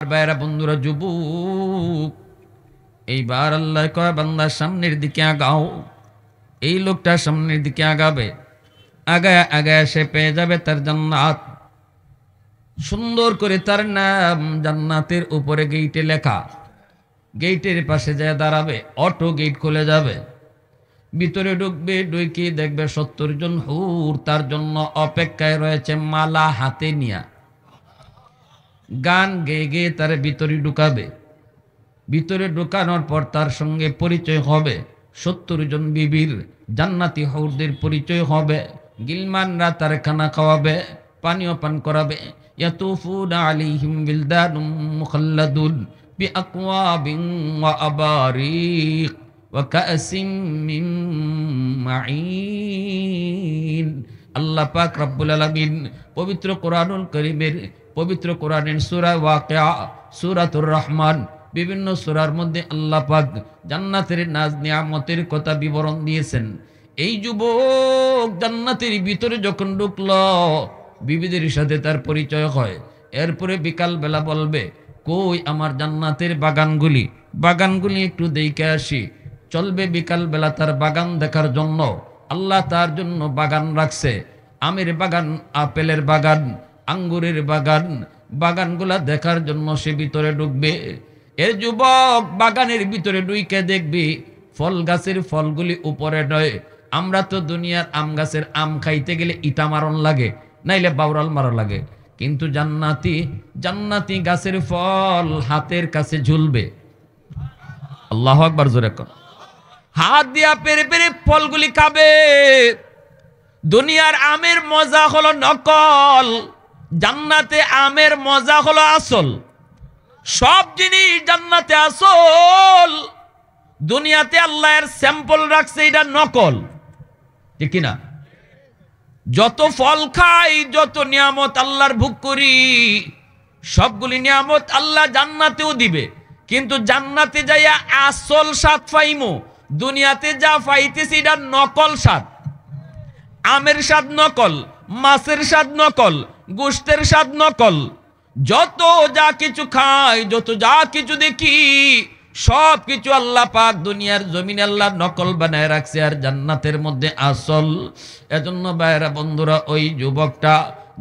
ভাইরা বন্ধুরা যুবক এইবার আল্লাহ কয় বান্দার সামনের দিকে আগাও। এই লোকটা সামনের দিকে আগাবে, আগায় আগায় সে পেয়ে যাবে তার জান্নাত। সুন্দর করে তার নাম জান্নাতের উপরে গেইটে লেখা। গেইটের পাশে যায় দাঁড়াবে, অটো গেট খুলে যাবে, ভিতরে ঢুকবে, ঢুকে দেখবে 70 জন হুর তার জন্য অপেক্ষায় রয়েছে মালা হাতে নিয়া। গান গেয়ে গেয়ে তার ভিতরে ঢুকাবে। ভিতরে ঢুকানোর পর তার সঙ্গে পরিচয় হবে 70 জন বিবির, জান্নাতি হুরদের পরিচয় হবে। গিলমানরা তার খানা খাওয়াবে, পানীয় পান করাবে। ইয়াতুফুনা আলাইহিম বিলদানুম মুখাল্লাদুন বিআকওয়াবিন ওয়া আবারিক ওয়া কাসিম মিন মাঈন। আল্লাহ পাক রব্বুল আলামিন পবিত্র কোরআনুল কারীমের পবিত্র কোরআনের সূরা ওয়াকিয়া, সূরাতুর রহমান, বিভিন্ন সূরার মধ্যে আল্লাহ পাক জান্নাতের নাজ নিয়ামতের কথা বিবরণ দিয়েছেন। এই যুবক জান্নাতের ভিতরে যখন ঢুকলো, বিবিদের সাথে তার পরিচয় হয়। এরপরে বিকাল বেলা বলবে, কই আমার জান্নাতের বাগানগুলি একটু দেখে আসি। চলবে বিকাল বেলা তার বাগান দেখার জন্য। আল্লাহ তার জন্য বাগান রাখছে, আমের বাগান, আপেলের বাগান, আঙ্গুরের বাগান। বাগানগুলা দেখার জন্য সে ভিতরে ঢুকবে। এর যুবক বাগানের ভিতরে ঢুকে দেখবি ফল গাছের ফলগুলি উপরে নয়। আমরা তো দুনিয়ার আম গাছের আম খাইতে গেলে ইটা মারণ লাগে, নাইলে বাউরাল মারা লাগে। কিন্তু জান্নাতি গাছের ফল হাতের কাছে ঝুলবে। আল্লাহু আকবার, জোরে কর। হাত দিয়া পেরে পেরে ফলগুলি খাবে। দুনিয়ার আমের মজা হলো নকল, জান্নাতে আমের মজা হলো আসল। সব জিনিস জান্নাতে আসল, দুনিয়াতে আল্লাহর স্যাম্পল রাখছে, এটা নকল। ঠিক কিনা? যত ফল খাই, যত নিয়ামত আল্লাহর ভোগ করি, সবগুলি নিয়ামত আল্লাহ জান্নাতেও দিবে। কিন্তু জান্নাতে যাইয়া আসল স্বাদ পাইমো, দুনিয়াতে যা পাইতেছি এটা নকল স্বাদ। আমের স্বাদ নকল, মাছের স্বাদ নকল, গোশতের স্বাদ নকল। যত যা কিছু খাই, যত যা কিছু দেখি, সব কিছু আল্লাহ পাক দুনিয়ার জমিনে আল্লাহ নকল বানায় রাখছে, আর জান্নাতের মধ্যে আসল। এজন্য ভাইরা বন্ধুরা, ওই যুবকটা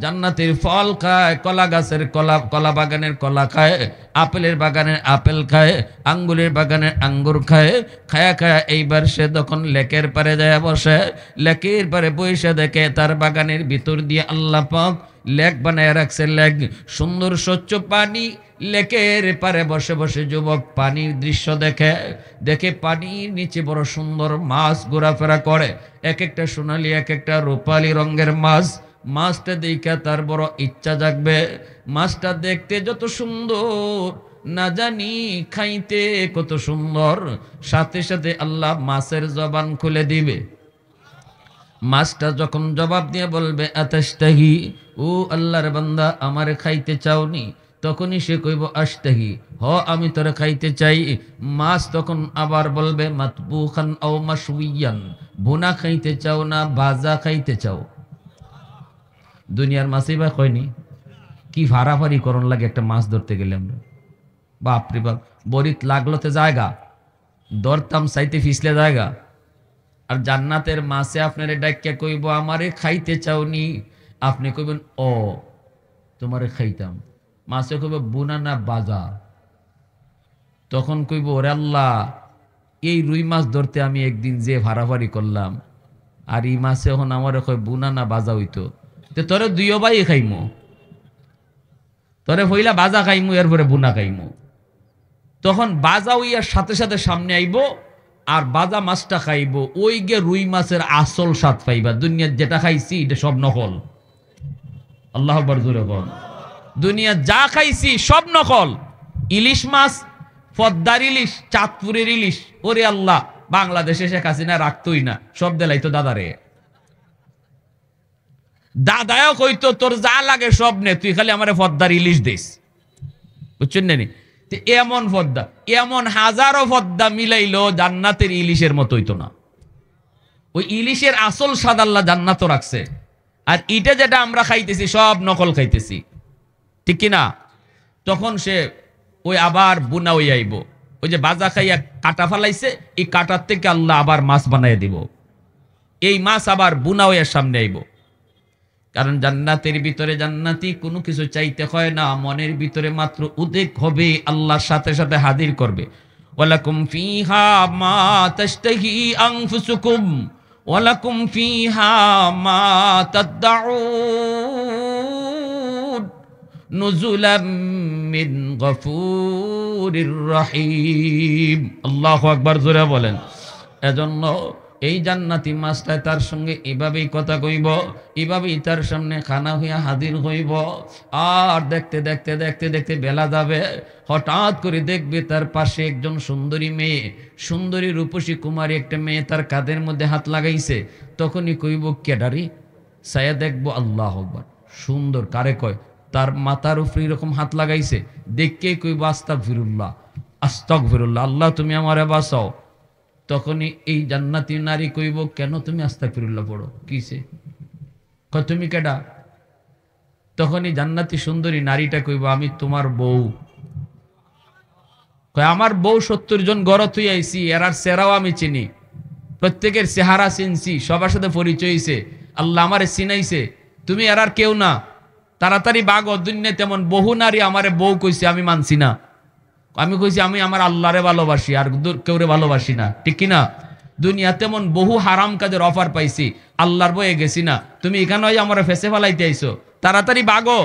জান্নাতের ফল খায়, কলা গাছের কলা বাগানের কলা খায়, আপেলের বাগানের আপেল খায়, আঙ্গুরের বাগানের আঙ্গুর খায়। খায়া এইবার সে তখন লেকের পারে যায় বসে। লেকের পারে বসে দেখে তার বাগানের ভিতর দিয়ে আল্লাহ পাক লেক বানায় রাখছে। লেক, সুন্দর স্বচ্ছ পানি। লেকের পারে বসে বসে যুবক পানির দৃশ্য দেখে পানির নিচে বড় সুন্দর মাছ ঘোরাফেরা করে। এক একটা সোনালি, এক একটা রূপালি রঙের মাছ। মাছটা দেখে তার বড় ইচ্ছা জাগবে। মাছটা দেখতে যত সুন্দর, না জানি খাইতে কত সুন্দর। সাথে সাথে আল্লাহ মাছের জবান খুলে দিবে। মাছটা যখন জবাব দিয়ে বলবে, আতাশতাহি, ও আল্লাহর বান্দা, আমারে খাইতে চাওনি? তখনই সে কইব, আশতাহি, হ আমি তোরে খাইতে চাই। মাছ তখন আবার বলবে, মাতবুখান আও মাশউইয়ান, ভুনা খাইতে চাও না ভাজা খাইতে চাও? দুনিয়ার মাছই বা কয়নি, কি ভাড়াভাড়ি করণ লাগে একটা মাছ ধরতে গেলে আমরা। বাপরে বাপ, বরিত লাগলোতে জায়গা, দরতাম চাইতে ফিসলে জায়গা। আর জান্নাতের মাছে আপনার ডাক্কা কইব, আমারে খাইতে চাওনি? আপনি কইবেন, ও তোমারে খাইতাম। মাছে কইব, বুনা না বাজা? তখন কইব, ওরে আল্লাহ, এই রুই মাছ ধরতে আমি একদিন যে ভাড়াভাড়ি করলাম, আর এই মাছে এখন আমার কই বুনা না বাজা হইতো, তোরে দুইও ভাই খাইমো। তোরে হইলা বাজা খাইমু, এরপরে বুনা খাইমু। তখন বাজা হইয়ার সাথে সাথে সামনে আইব, আর বাজা মাছটা খাইব। ওই গে রুই মাছের আসল স্বাদ পাইবা। দুনিয়ার যেটা খাইছি এটা সব নকল। আল্লাহু আকবার, জোরে বল। দুনিয়া যা খাইছি সব নকল। ইলিশ মাছ, পদ্মার ইলিশ, চাঁদপুরের ইলিশ, ওরে আল্লাহ, বাংলাদেশে শেখ হাসিনা রাখতোই না, সব দেলাইতো দাদারে। দাদাও কইতো, তোর যা লাগে সব নে, তুই খালি আমারে পদ্মার ইলিশ দিস। বুঝছেন না? এমন পদ্মা, এমন হাজারো পদ্মা মিলাইলো জান্নাতের ইলিশের মতো হইতো না। ওই ইলিশের আসল স্বাদ আল্লাহ জান্নাতও রাখছে, আর এটা যেটা আমরা খাইতেছি সব নকল খাইতেছি। ঠিক কিনা? তখন সে ওই আবার বুনা হয়ে আইব। ওই যে বাজা খাইয়া কাটা ফালাইছে, এই কাটার থেকে আল্লাহ আবার মাছ বানাই দিব। এই মাছ আবার বুনা হয়ে সামনে আইব। কারণ জান্নাতের ভিতরে জান্নাতি কোনো কিছু চাইতে হয় না, মনের ভিতরে মাত্র উদ্বেগ হবে, আল্লাহর সাথে সাথে হাজির করবে। ওয়ালাকুম ফিহা মা তাশতাহি আনফুসুকুম ওয়ালাকুম ফিহা মা তাদউন নুজুলাম মিন গফুরির রহিম। আল্লাহু আকবার, জোরে বলেন। এজন্য এই জান্নাতি মাছটা তার সঙ্গে এভাবেই কথা কইব, এভাবেই তার সামনে খানা হইয়া হাজির হইব। আর দেখতে দেখতে দেখতে দেখতে বেলা যাবে, হঠাৎ করে দেখবে তার পাশে একজন সুন্দরী মেয়ে, সুন্দরী রূপসী কুমারী একটা মেয়ে তার কাঁধের মধ্যে হাত লাগাইছে। তখনই কইব কেডারি, সায়া দেখবো আল্লাহ আকবার, সুন্দর কারে কয়, তার মাথার উপরে এরকম হাত লাগাইছে, দেখকে কইব আস্তাগফিরুল্লাহ আস্তাগফিরুল্লাহ, আল্লাহ তুমি আমারে বাঁচাও। তখনই এই জান্নাতি নারী কইব, কেন তুমি আস্তাগফিরুল্লাহ পড়ো, কিসে? কয় তুমি কেডা? তখনই জান্নাতি সুন্দরী নারীটা কইব, আমি তোমার বউ। কয় আমার বউ 70 জন গড় তুই আইছি, এরার চেহারাও আমি চিনি, প্রত্যেকের চেহারা চিনছি, সবার সাথে পরিচয় হইছে, আল্লাহ আমারে চিনাইছে, তুমি এরার কেউ না, তাড়াতাড়ি বাগ। দুনিয়ায় তেমন বহু নারী আমারে বউ কইছে, আমি মানছি না। আমি কইছি আমি আমার আল্লাহরে ভালোবাসি, আর কেউরে ভালোবাসি না, ঠিক কিনা? দুনিয়া তেমন বহু হারাম কাজের অফার পাইছি, আল্লাহর বয়ে গেছি না। তুমি এখানে আমার ফেসে ফেলাইতে আইছো, তাড়াতাড়ি বাগো।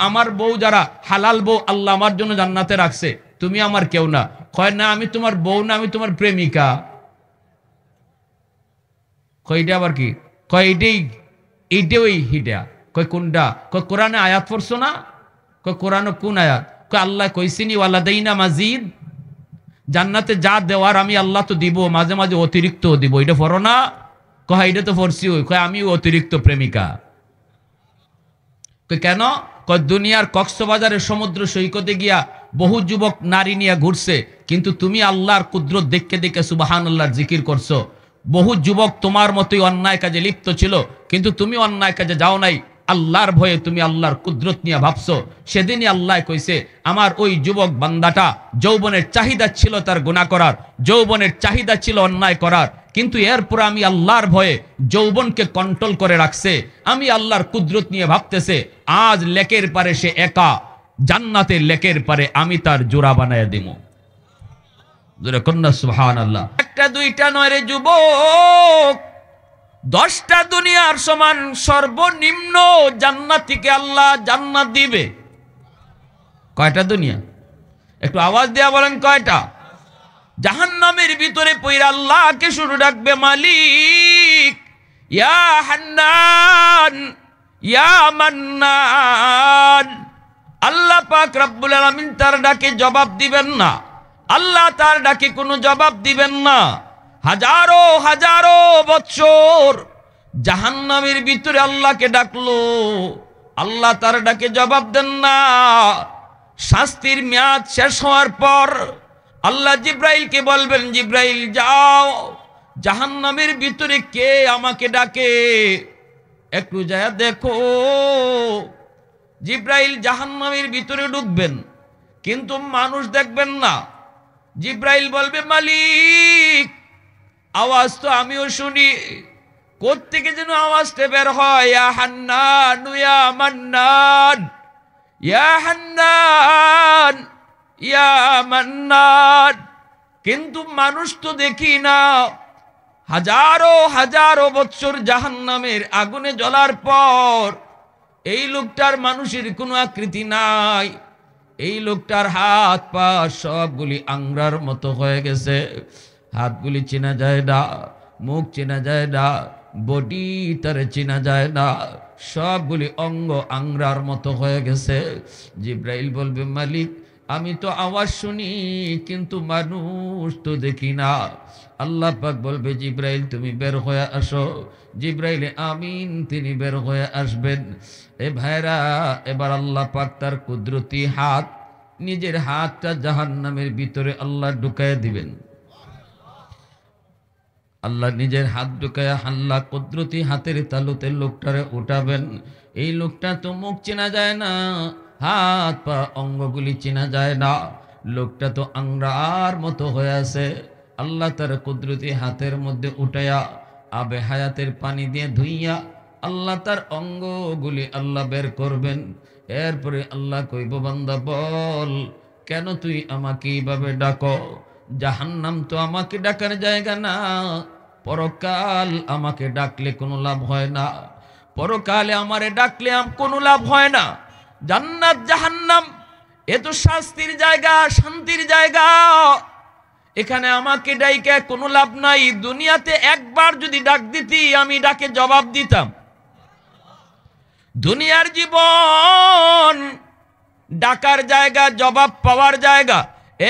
আমার বউ যারা হালাল বউ, আল্লাহ আমার জন্য জান্নাতে রাখছে, তুমি আমার কেউ না। কয় না আমি তোমার বউ না, আমি তোমার প্রেমিকা। কয় এটা আবার কি? কয় এইটাই ওই হিডা। কয় কোনটা? কয় কোরআনে আয়াত পড়ছো না? কয় কোরআনে কোন আয়াত? আল্লাহ কইছিনি ওয়ালাদাইনা মাজিদ, জান্নাতে যা দেওয়ার আমি আল্লাহ তো দিব, মাঝে মাঝে অতিরিক্ত দিব, এটা পড়ো না? কয় এটা তো পড়ছি। কয় আমি অতিরিক্ত প্রেমিকা। কেন? কয় দুনিয়ার কক্সবাজারের সমুদ্র সৈকতে গিয়া বহু যুবক নারী নিয়ে ঘুরছে, কিন্তু তুমি আল্লাহর কুদরত দেখে দেখে সুবহানাল্লাহর জিকির করছো। বহু যুবক তোমার মতোই অন্যায় কাজে লিপ্ত ছিল, কিন্তু তুমি অন্যায় কাজে যাও নাই, আল্লাহর ভয়ে তুমি আল্লাহর কুদরত নিয়ে ভাবছো। সেদিনই আল্লাহ কইছে, আমার ওই যুবক বান্দাটা যৌবনের চাহিদা ছিল তার গুনাহ করার, যৌবনের চাহিদা ছিল অন্যায় করার, কিন্তু এরপর আমি আল্লাহর ভয়ে যৌবনকে কন্ট্রোল করে রাখছে, আমি আল্লাহর কুদরত নিয়ে ভাবতেছে। আজ লেকের পারে সে একা, জান্নাতের লেকের পারে আমি তার জোড়া বানায় দিব। জোরে কন্যা সুবহানাল্লাহ। একটা দুইটা নয় রে যুবক, 10টা দুনিয়ার সমান সর্বনিম্ন জান্নাতীকে আল্লাহ জান্নাত দিবে। কয়টা দুনিয়া? একটু আওয়াজ দেয়া বলেন কয়টা? জাহান্নামের ভিতরে পইরা আল্লাহকে শুরু ডাকবে, মালিক ইয়া হান্নান ইয়া মান্নান। আল্লাহ পাক রব্বুল আলামিন তার ডাকে জবাব দিবেন না, আল্লাহ তার ডাকে কোনো জবাব দিবেন না। হাজারো হাজারো বৎসর জাহান্নামের ভিতরে আল্লাহকে ডাকলো, আল্লাহ তার ডাকে জবাব দেন না। শাস্তির মেয়াদ শেষ হওয়ার পর আল্লাহ জিব্রাইলকে বলবেন, জিব্রাইল যাও, জাহান্নামের ভিতরে কে আমাকে ডাকে একটু যায় দেখো। জিব্রাইল জাহান্নামের ভিতরে ঢুকবেন, কিন্তু মানুষ দেখবেন না। জিব্রাইল বলবে, মালিক আওয়াজ তো আমিও শুনি, কোত্থেকে যেন আওয়াজটা বের হয়, ইয়া হান্নান ইয়া মান্নান, ইয়া হান্নান ইয়া মান্নান। কিন্তু মানুষ তো দেখি না। হাজারো হাজারো বৎসর জাহান্নামের আগুনে জ্বলার পর এই লোকটার মানুষের কোনো আকৃতি নাই, এই লোকটার হাত পা সবগুলি আংরার মতো হয়ে গেছে, হাতগুলি চেনা যায় না, মুখ চেনা যায় না, বডি তার চেনা যায় না, সবগুলি অঙ্গ আংরার মতো হয়ে গেছে। জিব্রাইল বলবে, মালিক আমি তো আওয়াজ শুনি, কিন্তু মানুষ তো দেখি না। আল্লাহ পাক বলবে, জিব্রাইল তুমি বের হয়ে আসো। জিব্রাইল আমিন, তিনি বের হয়ে আসবেন। এ ভাইরা, এবার আল্লাহ পাক তার কুদরতি হাত, নিজের হাতটা জাহান্নামের ভিতরে আল্লাহ ঢুকায় দিবেন। আল্লাহ নিজের হাত ঢুকায় আল্লাহ কুদরতি হাতের তালুতে লোকটারে উঠাবেন। এই লোকটা তো মুখ চেনা যায় না, হাত পা অঙ্গগুলি চেনা যায় না। লোকটা তো আংরার মতো হয়ে আছে। আল্লাহ তার কুদরতি হাতের মধ্যে উঠাইয়া আবে হায়াতের পানি দিয়ে ধুইয়া আল্লাহ তার অঙ্গগুলি আল্লাহ বের করবেন। এরপরে আল্লাহ কইব, বান্দা বল, কেন তুই আমাকে এইভাবে ডাকো? জাহান্নাম তো আমাকে ডাকার জায়গা না। পরকাল আমাকে ডাকলে কোনো লাভ হয় না। পরকালে আমারে ডাকলে কোনো লাভ হয় না। জান্নাত জাহান্নাম এ তো শাস্তির জায়গা, শান্তির জায়গা। এখানে আমাকে ডাইকে কোনো লাভ নাই। দুনিয়াতে একবার যদি ডাক দিতি, আমি ডাকে জবাব দিতাম। দুনিয়ার জীবন ডাকার জায়গা, জবাব পাওয়ার জায়গা।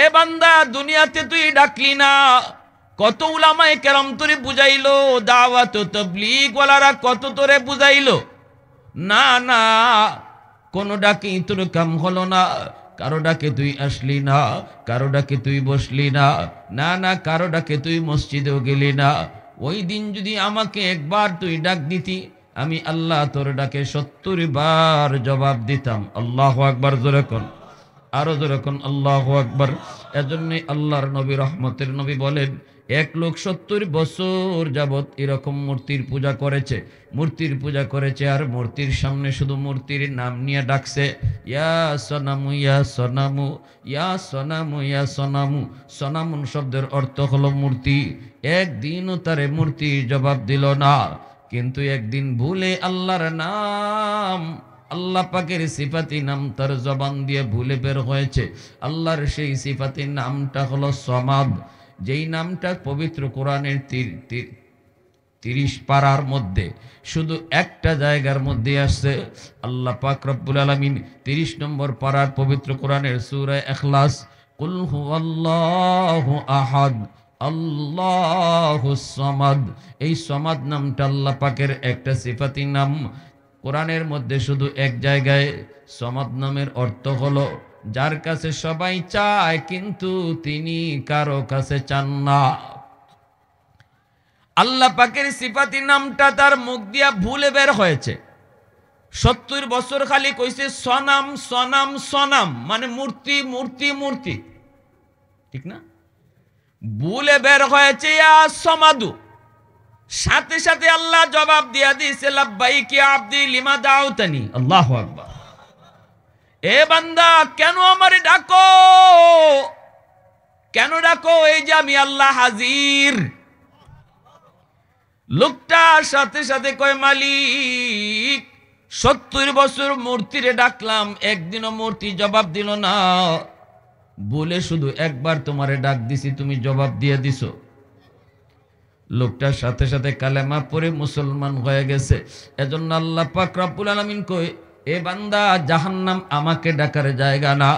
এ বান্দা, দুনিয়াতে তুই ডাকলি না, কত উলামায়ে কেরাম তোরে বুঝাইলো, দাওয়াত তাবলীগ ওয়ালারা কত তোরে বুঝাইলো। না না, কোনো ডাকেই তোর কাম হলো না। কারো ডাকে তুই আসলি না, কারো ডাকে তুই বসলি না, না না, কারো ডাকে তুই মসজিদেও গেলি না। ওই দিন যদি আমাকে একবার তুই ডাক দিতি, আমি আল্লাহ তোর ডাকে ৭০ বার জবাব দিতাম। আল্লাহু আকবার, জোরে কোন, আরো জোরে কোন আল্লাহু আকবার। এজন্যই আল্লাহর নবী, রহমতের নবী বলেন, এক লোক ৭০ বছর যাবত এরকম মূর্তির পূজা করেছে, মূর্তির পূজা করেছে, আর মূর্তির সামনে শুধু মূর্তির নাম নিয়ে ডাকছে, ইয়া সনামু, ইয়া সনামু, ইয়া সনামু, ইয়া সনামু। সনামুন শব্দের অর্থ হলো মূর্তি। একদিনও তারে মূর্তির জবাব দিল না। কিন্তু একদিন ভুলে আল্লাহর নাম, আল্লাহ পাকের সিফাতি নাম তার জবান দিয়ে ভুলে বের হয়েছে। আল্লাহর সেই সিফাতি নামটা হলো সমাদ, যেই নামটা পবিত্র কোরআনের 30 পারার মধ্যে শুধু একটা জায়গার মধ্যে আসছে। আল্লাহ পাক রব্বুল আলামিন 30 নম্বর পারার পবিত্র কোরআনের সূরা ইখলাস, কুল হুয়াল্লাহু আহাদ আল্লাহুস সামাদ, এই সমাদ নামটা আল্লাহ পাকের একটা সিফাতি নাম। কোরআনের মধ্যে শুধু এক জায়গায় সমাদ নামের অর্থ হলো যার কাছে সবাই চায় কিন্তু তিনি কারো কাছে চান না। আল্লাহ পাকের সিফাতি নামটা তার মুখ দিয়া ভুলে বের হয়েছে। ৭০ বছর খালি কইছে সনাম সনাম সনাম, মানে মূর্তি মূর্তি মূর্তি, ঠিক না? ভুলে বের হয়েছে ইয়া সমাদু। সাথে সাথে আল্লাহ জবাব দিয়া দিয়েছে, লাব্বাইক ইয়া আব্দি লিমা দাউতানি। আল্লাহু আকবার। এ বান্দা, কেন আমারে ডাকো? কেন ডাকো? এই যে আমি আল্লাহ হাজির। লোকটা সাথে সাথে কয়, মালিক ৭০ বছর মূর্তিরে ডাকলাম, একদিনও মূর্তি জবাব দিল না। বলে শুধু একবার তোমারে ডাক দিছি, তুমি জবাব দিয়ে দিছো। লোকটার সাথে সাথে কালেমা পড়ে মুসলমান হয়ে গেছে। এজন্য আল্লাহ পাক রব্বুল আলামিন কয়, এ বান্দা, জাহান্নাম আমাকে ডাকার জায়গা না,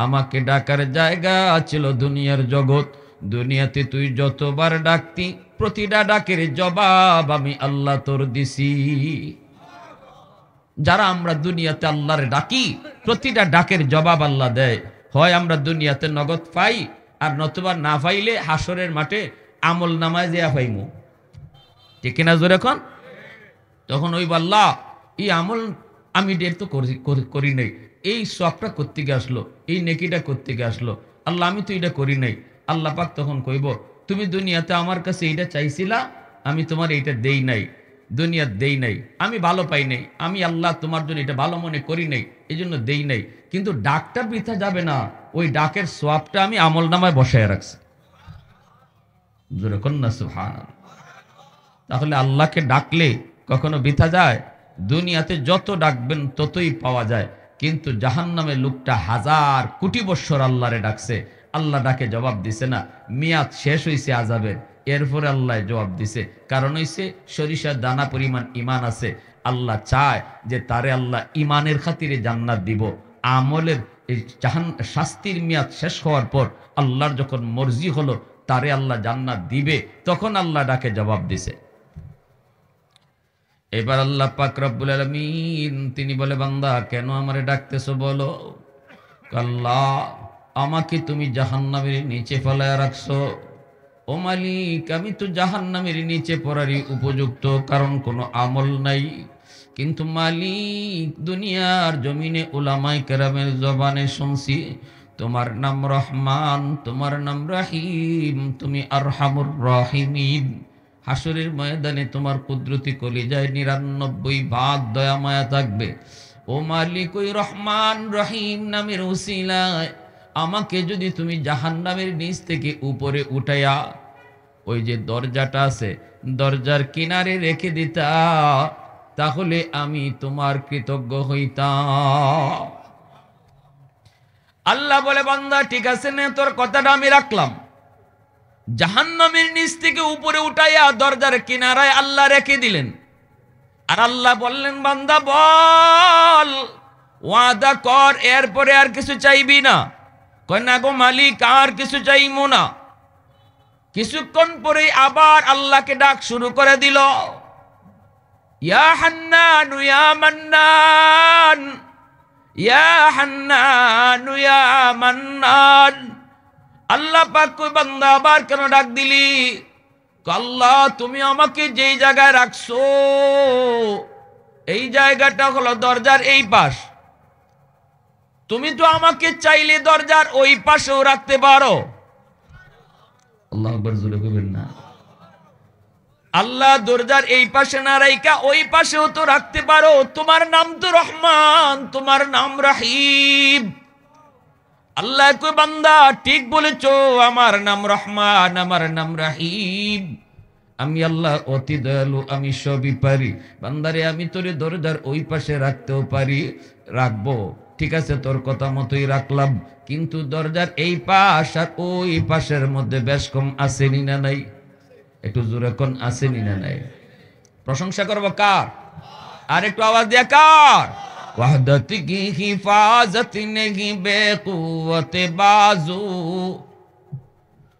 আমাকে ডাকার জায়গা ছিল দুনিয়ার জগৎ। দুনিয়াতে তুই যতবার ডাকতি, প্রতিটা ডাকের জবাব আমি আল্লাহ তোর দিছি। যারা আমরা দুনিয়াতে আল্লাহরে ডাকি, প্রতিটা ডাকের জবাব আল্লাহ দেয়। হয় আমরা দুনিয়াতে নগদ পাই, আর নতুবা না পাইলে হাসরের মাঠে আমল নামায় দেয়া পাইমু, ঠিক না? জোরে এখন তখন ওই আল্লাহ, এই আমল আমি ডের তো করি নাই, এই সবটা করতে গিয়ে আসলো, এই নেকিটা করতে গিয়ে আসলো, আল্লাহ আমি তো এটা করি নাই। আল্লাহ পাক তখন কইব, তুমি দুনিয়াতে আমার কাছে এইটা চাইছিলা, আমি তোমার এইটা দেই নাই, দুনিয়ার দেই নাই, আমি ভালো পাই নাই, আমি আল্লাহ তোমার জন্য এটা ভালো মনে করি নাই, এই জন্য দেই নাই। কিন্তু ডাকটা বৃথা যাবে না, ওই ডাকের সোয়াবটা আমি আমল নামায় বসায় রাখছি। তাহলে আল্লাহকে ডাকলে কখনো বৃথা যায়? দুনিয়াতে যত ডাকবেন ততই পাওয়া যায়। কিন্তু জাহান্নামের লোকটা 1000 কোটি বৎসর আল্লাহরে ডাকছে, আল্লাহ ডাকে জবাব দিছে না। মেয়াদ শেষ হইছে আযাবের, এরপরে আল্লাহ জবাব দিছে। কারণ হইছে সরিষার দানা পরিমাণ ঈমান আছে। আল্লাহ চায় যে তারে আল্লাহ ঈমানের খাতিরে জান্নাত দিব। আমলের এই শাস্তির মেয়াদ শেষ হওয়ার পর আল্লাহর যখন মর্জি হলো তারে আল্লাহ জান্নাত দিবে, তখন আল্লাহ ডাকে জবাব দিছে। এবার আল্লাহ পাক রব্বুল আলামিন তিনি বলে, বান্দা কেন আমারে ডাকতেছো বলো? আল্লাহ, আমাকে তুমি জাহান্নামের নিচে ফেলায় রাখছো। ও মালিক, আমি তো জাহান্নামের নিচে পড়ারই উপযুক্ত, কারণ কোনো আমল নাই। কিন্তু মালিক দুনিয়ার জমিনে উলামায়ে কেরামের জবানে শুনছি তোমার নাম রহমান, তোমার নাম রহিম, তুমি আরহামুর রাহিমিন। হাসরের ময়দানে তোমার কুদরতি কলিজায় 99 ভাগ দয়া মায়া থাকবে। ও মালিক, ওই রহমান রহিম নামের উসিলায় আমাকে যদি তুমি জাহান্নামের নিচ থেকে উপরে উঠাইয়া ওই যে দরজাটা আছে দরজার কিনারে রেখে দিতা, তাহলে আমি তোমার কৃতজ্ঞ হইতাম। আল্লাহ বলে, বান্দা ঠিক আছে নে, তোর কথাটা আমি রাখলাম। জাহান্নামের নিচ থেকে উপরে উঠাইয়া দরজার কিনারায় আল্লাহ রেখে দিলেন। আর আল্লাহ বললেন, বান্দা বল, ওয়াদা কর এরপরে আর কিছু চাইবি না। কয় না গো মালিক, আর কিছু চাইবো না। কিছুক্ষণ পরেই আবার আল্লাহকে ডাক শুরু করে দিল, ইয়া হান্নান ইয়া মান্নান, ইয়া হান্নান ইয়া মান্নান। আল্লাহ পাক কই, বান্দা আবার কেন ডাক দিলি? আল্লাহ, তুমি আমাকে যেই জায়গায় রাখছো এই জায়গাটা হলো দরজার এই পাশ। তুমি তো আমাকে চাইলে দরজার ওই পাশেও রাখতে পারো। আল্লাহু আকবার, জোরে কইবেন না। আল্লাহ দরজার এই পাশে না রাইকা ওই পাশেও তো রাখতে পারো। তোমার নাম তো রহমান, তোমার নাম রহিম। আল্লাহ কই, বান্দা ঠিক বলেছো, আমার নাম রহমান, আমার নাম রহিম। আমি আল্লাহ অতি দয়ালু, আমি সবই পারি। বান্দারে, আমি তোরে দরজার ওই পাশে রাখতেও পারি, রাখবো। ঠিক আছে, তোর কথা মতোই রাখলাম। কিন্তু দরজার এই পাশ আর ওই পাশের মধ্যে বেশ কম আসেনি না নাই? একটু জোরে কোন, আসেনি না নাই? প্রশংসা করবো কার? আর একটু আওয়াজ দিয়া কার? वहदत की हिफाजत नहीं बेकुवत बाजू,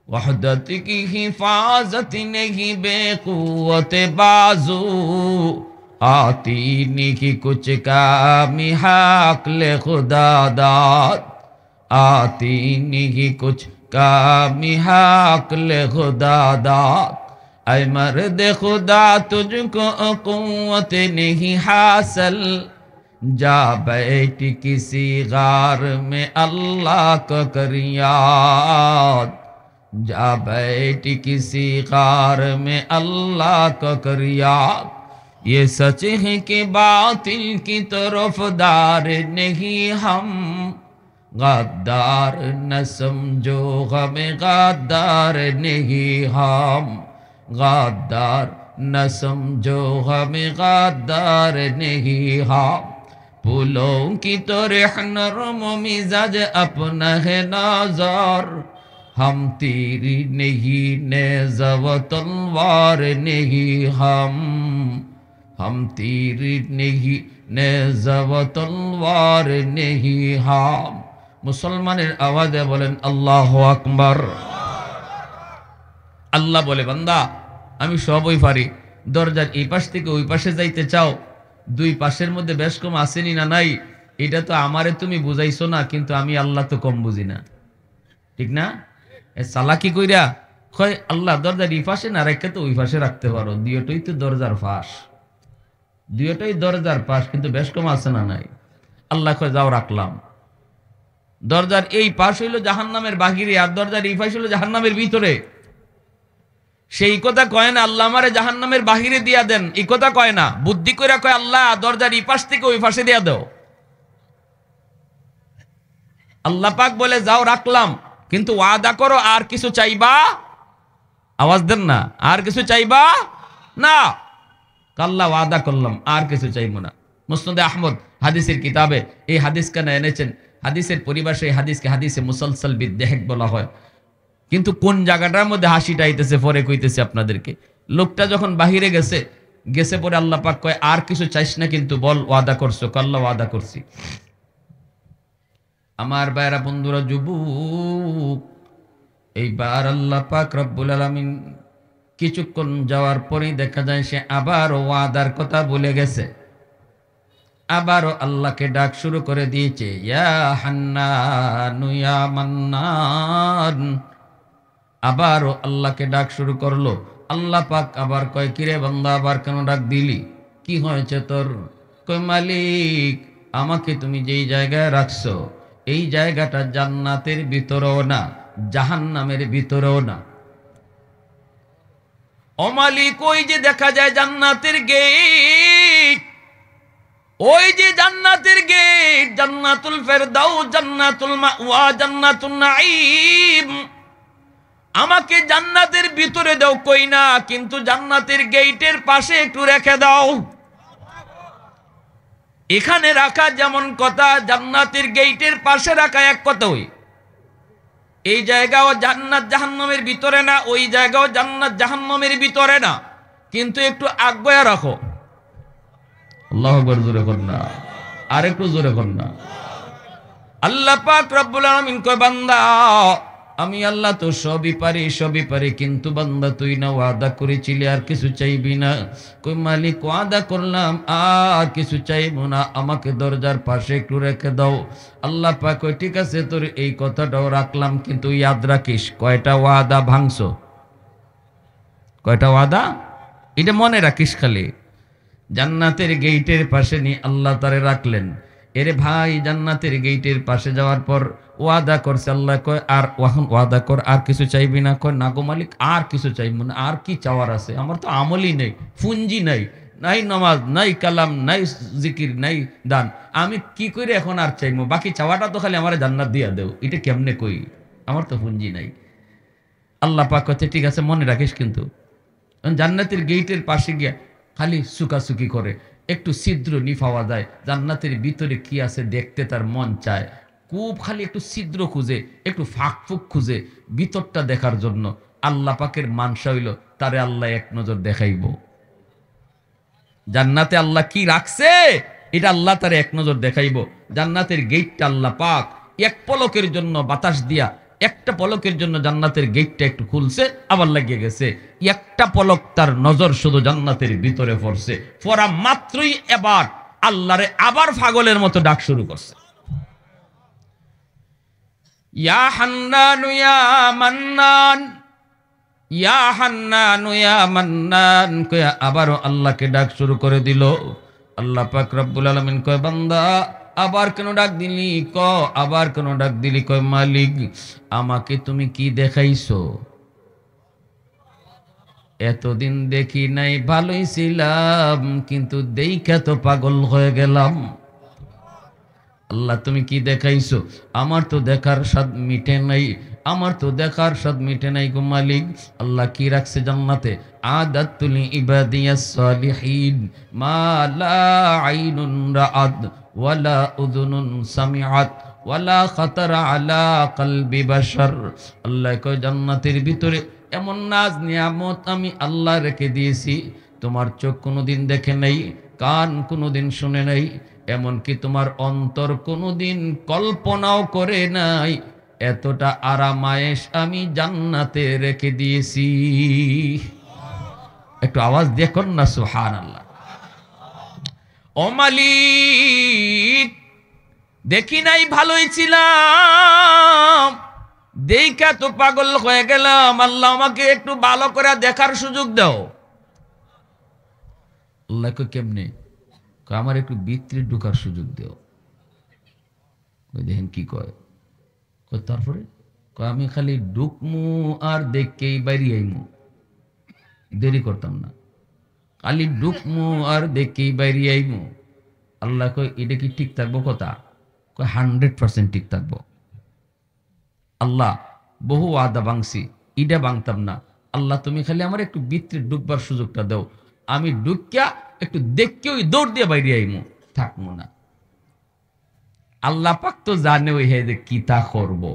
वहदत की हिफाजत नहीं बेकुवत बाजू, आती नहीं कुछ कामी हाकले खुदा दाद, आती नहीं कुछ कामी हाकले खुदा दाद। ऐ मर्द खुदा तुझको कुव्वत नहीं हासिल, जा बैठ किसी गार में अल्लाह को कर याद, जा बैठ किसी गार में अल्लाह को कर याद। ये सच है कि बातिल की तरफदार नहीं हम, गद्दार न समझो गमे गद्दार नहीं हम, गद्दार न समझो हमें गद्दार नहीं हम। फूलों की तरह नरम मिजाज अपना है नज़र, हम तीरी नहीं नेज़ा व तलवार नहीं हम तीरी नहीं नेज़ा व तलवार नहीं हम। मुसलमाনের আওয়াজে বলেন আল্লাহু আকবার। আল্লাহ বলে, বান্দা আমি সবই পারি। দরজার এই পাশ থেকে ওই পাশে যাইতে চাও, দুই পাশের মধ্যে বেশ কম আসেনি না নাই? এটা তো আমারে তুমি বুঝাইছো না, কিন্তু আমি আল্লাহ তো কম বুঝি না, ঠিক না? চালাকি কইরা কয় আল্লাহ দরজার এই পাশে না রেখে তো ওই পাশে রাখতে পারো, দুইটাই তো দরজার পাশ, দুইটাই দরজার পাশ, কিন্তু বেশ কম আছে না নাই? আল্লাহ কয় যাও রাখলাম। দরজার এই পাশ হইল জাহান্নামের বাহিরে, আর দরজার এই পাশ হইল জাহান্নামের ভিতরে। সেই কথা কয় না আল্লাহ আমারে জাহান্নামের বাহিরে দিয়া দেন, এই কথা কয় না। বুদ্ধি কইরা কয় আল্লাহ দরজার এই পাশ থেকে ওই পাশে দিয়া দাও। আল্লাহ পাক বলে যাও রাখলাম, কিন্তু ওয়াদা করো আর কিছু চাইবা? আওয়াজ দেন না, আর কিছু চাইবা না? আল্লাহ ওয়াদা করলাম আর কিছু চাইবো না। মুসনাদে আহমদ হাদিসের কিতাবে এই হাদিস কেন এনেছেন? হাদিসের পরিভাষায় হাদিসকে হাদিসে মুসলসল বিদ্দেহেক বলা হয়। কিন্তু কোন জায়গাটার মধ্যে হাসিটা আইতেছে পরে কইতেছে আপনাদেরকে। লোকটা যখন বাহিরে গেছে পরে আল্লাহ পাক কয় আর কিছু চাইস না, কিন্তু বল ওয়াদা করছো? আল্লাহ ওয়াদা করছি। আমার ভাইরা বন্ধুরা, যুবক, এইবার আল্লাহ পাক রব্বুল আলামিন কিছুক্ষণ যাওয়ার পরেই দেখা যায় সে আবারও ওয়াদার কথা ভুলে গেছে। আবারও আল্লাহকে ডাক শুরু করে দিয়েছে, ইয়া হান্নান ইয়া মান্নান। আবারও আল্লাহকে ডাক শুরু করলো। আল্লাহ পাক আবার কয়, কিরে বান্দা আবার কেন ডাক দিলি? কি হয়েছে তোর? কই মালিক আমাকে তুমি যেই জায়গায় রাখছো এই জায়গাটা জান্নাতের ভিতরেও না জাহান্নামের ভিতরেও না। ও মালিক ওই যে দেখা যায় জান্নাতের গেট, ওই যে জান্নাতের গেট, জান্নাতুল ফেরদাউস, জান্নাতুল মাওয়া, জান্নাতুন নাঈম, আমাকে জান্নাতের ভিতরে দাও কই না, কিন্তু জান্নাতের গেটের পাশে একটু রেখে দাও। এখানে রাখা যেমন কথা, জান্নাতের গেটের পাশে রাখা এক কথা। ওই এই জায়গাও জান্নাত জাহান্নামের ভিতরে না, ওই জায়গাও জান্নাত জাহান্নামের ভিতরে না, কিন্তু একটু আগ্রহ রাখো। আল্লাহু আকবার জোরে কর না, আর একটু জোরে কর না। আল্লাহ পাক রব্বুল আলামিন কয় বান্দা আমি আল্লাহ তো সবই পারি, কিন্তু বান্দা তুই না ওয়াদা করেছিলি আর কিছু চাইবি না। কই মালিক ওয়াদা করলাম আর কিছু চাইবো না, আমাকে দরজার পাশে একটু রেখে দাও। আল্লাহ পাক কয় ঠিক আছে তোর এই কথাটাও রাখলাম, কিন্তু ইয়াদ রাখিস কয়টা ওয়াদা ভাঙছো, কয়টা ওয়াদা এটা মনে রাখিস। খালি জান্নাতের গেটের পাশে নিয়ে আল্লাহ তারে রাখলেন। এরে ভাই জান্নাতের গেটের পাশে যাওয়ার পর ওয়াদা করছে আল্লাহ, কয় আর ওয়াদা কর আর কিছু চাইবি না। কয় না গো মালিক আর কিছু চাইব না, আর কি চাওয়ার আছে, আমার তো আমলই নেই, পুঞ্জি নাই, নাই নামাজ নাই কালাম নাই জিকির নাই দান, আমি কি করে এখন আর চাইবো, বাকি চাওয়াটা তো খালি আমার জান্নাত দিয়া দেও, এটা কেমনে কই, আমার তো পুঞ্জি নাই। আল্লাহ পাক কচ্ছে ঠিক আছে মনে রাখিস, কিন্তু জান্নাতের গেটের পাশে গিয়া খালি সুকাসুকি করে, একটু ছিদ্র নিফাওয়া যায়, জান্নাতের ভিতরে কি আছে দেখতে তার মন চায়, খুব খালি একটু ছিদ্র খুঁজে, একটু ফাঁক ফুক খুঁজে ভিতরটা দেখার জন্য। আল্লাহ পাকের মানসা হইল তারে আল্লাহ এক নজর দেখাইব। জান্নাতে আল্লাহ কি রাখছে এটা আল্লাহ তারে এক নজর দেখাইব। জান্নাতের গেটটা আল্লাহ পাক এক পলকের জন্য বাতাস দিয়া, একটা পলকের জন্য জান্নাতের গেটটা একটু খুলছে, আবার লাগিয়ে গেছে। একটা পলক তার নজর শুধু জান্নাতের ভিতরে পড়ছে, পড়া মাত্রই এবার আল্লাহরে আবার পাগলের মতো ডাক শুরু করছে, ইয়া হান্নানু ইয়া মান্নান, ইয়া হান্নানু ইয়া মান্নান কয়া আবারও আল্লাহকে ডাক শুরু করে দিল। আল্লাহ পাক রব্বুল আলামিন কয় বান্দা আবার কেন ডাক দিলি, আবার কেন ডাক দিলি? কয় মালিক আমাকে তুমি কি দেখাইছো, এতদিন দেখি নাই, ভালোই ছিলাম কিন্তু দেইখা তো পাগল হয়ে গেলাম। আল্লাহ তুমি কি দেখাইছো, আমার তো দেখার স্বাদ মিটে নাই, আমার তো দেখার স্বাদ মিটে নাই গো মালিক। আল্লাহ কি রাখছে জান্নাতে, আদাতুল ইবাদিয়াস সালিহিন মা লা আইনুন রাআত ওয়ালা উযুনুন সামিআত ওয়ালা খাতারা আলা কলবি বাশার। আল্লাহ কয় জান্নাতের ভিতরে এমন নাজ নিয়ামত আমি আল্লাহ রেখে দিয়েছি, তোমার চোখ কোনোদিন দেখে নাই, কান কোনোদিন শুনে নাই, এমনকি তোমার অন্তর কোনোদিন কল্পনাও করে নাই, এতটা আরামায়েশ আমি জান্নাতে রেখে দিয়েছি। একটু আওয়াজ দেখুন না সুবহানাল্লাহ। ও মালিক দেখি নাই, ভালোই ছিলাম, দেখা তো পাগল হয়ে গেলাম, আল্লাহ আমাকে একটু ভালো করে দেখার সুযোগ দাও। আল্লাহ কেমনে? আমার একটু ভিতরে ঢোকার সুযোগ দেও। দেখেন কি কয়, তারপরে আমি খালি ঢুকমু আর দেখকেই বাইরে আইমু, দেরি করতাম না, খালি ঢুকমু আর দেখকেই বাইরে আইমু। আল্লাহ কয় এটা কি ঠিক থাকবো কথা? 100% ঠিক থাকবো। আল্লাহ বহু ওয়াদা ভাঙছি, ইটা ভাঙতাম না, আল্লাহ তুমি খালি আমার একটু ভিতরে ঢুকবার সুযোগটা দাও, আমি ঢুকিয়া একটু দেখকে ওই দৌড় দিয়ে বাইরে আইমু, থাকবো না। আল্লাহ পাক তো জানে ওই হে যে কি তা করবো,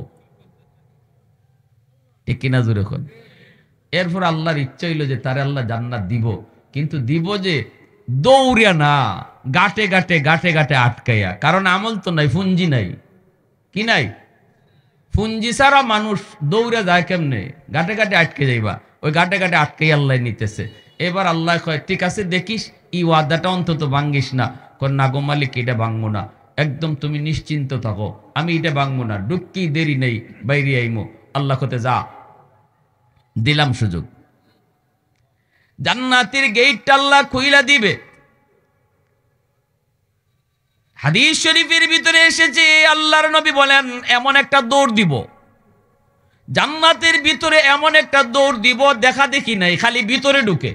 ঠিক কিনা জোরে এখন। এরপর আল্লাহর ইচ্ছা হইল যে তারে আল্লাহ জান্নাত দিব, কিন্তু দিব যে দৌড়িয়া না, গাটে গাটে গাটে গাটে আটকাইয়া, কারণ আমল তো নাই, পুঞ্জি নাই, কি নাই, পুঞ্জি ছাড়া মানুষ দৌড়ে যায় কেমনে? গাটে গাটে আটকে যাইবা, ওই গাটে গাটে আটকাই আল্লাহ নিতেছে। এবার আল্লাহ কয় ঠিক আছে দেখিস এই ওয়াদাটা অন্তত ভাঙ্গিস না। কয় না গো মালিক এটা ভাঙবো না, একদম তুমি নিশ্চিন্ত থাকো, আমি এটা ভাঙবো না, ডুক্কি দেরি নেই বাইরে আইমো। আল্লাহ কতে যা, দিলাম সুযোগ। জান্নাতের গেটটা আল্লাহ খুইলা দিবে, হাদিস শরীফের ভিতরে এসেছে আল্লাহর নবী বলেন এমন একটা দৌড় দিব, জান্নাতের ভিতরে এমন একটা দৌড় দিব দেখা দেখি নাই, খালি ভিতরে ঢুকে।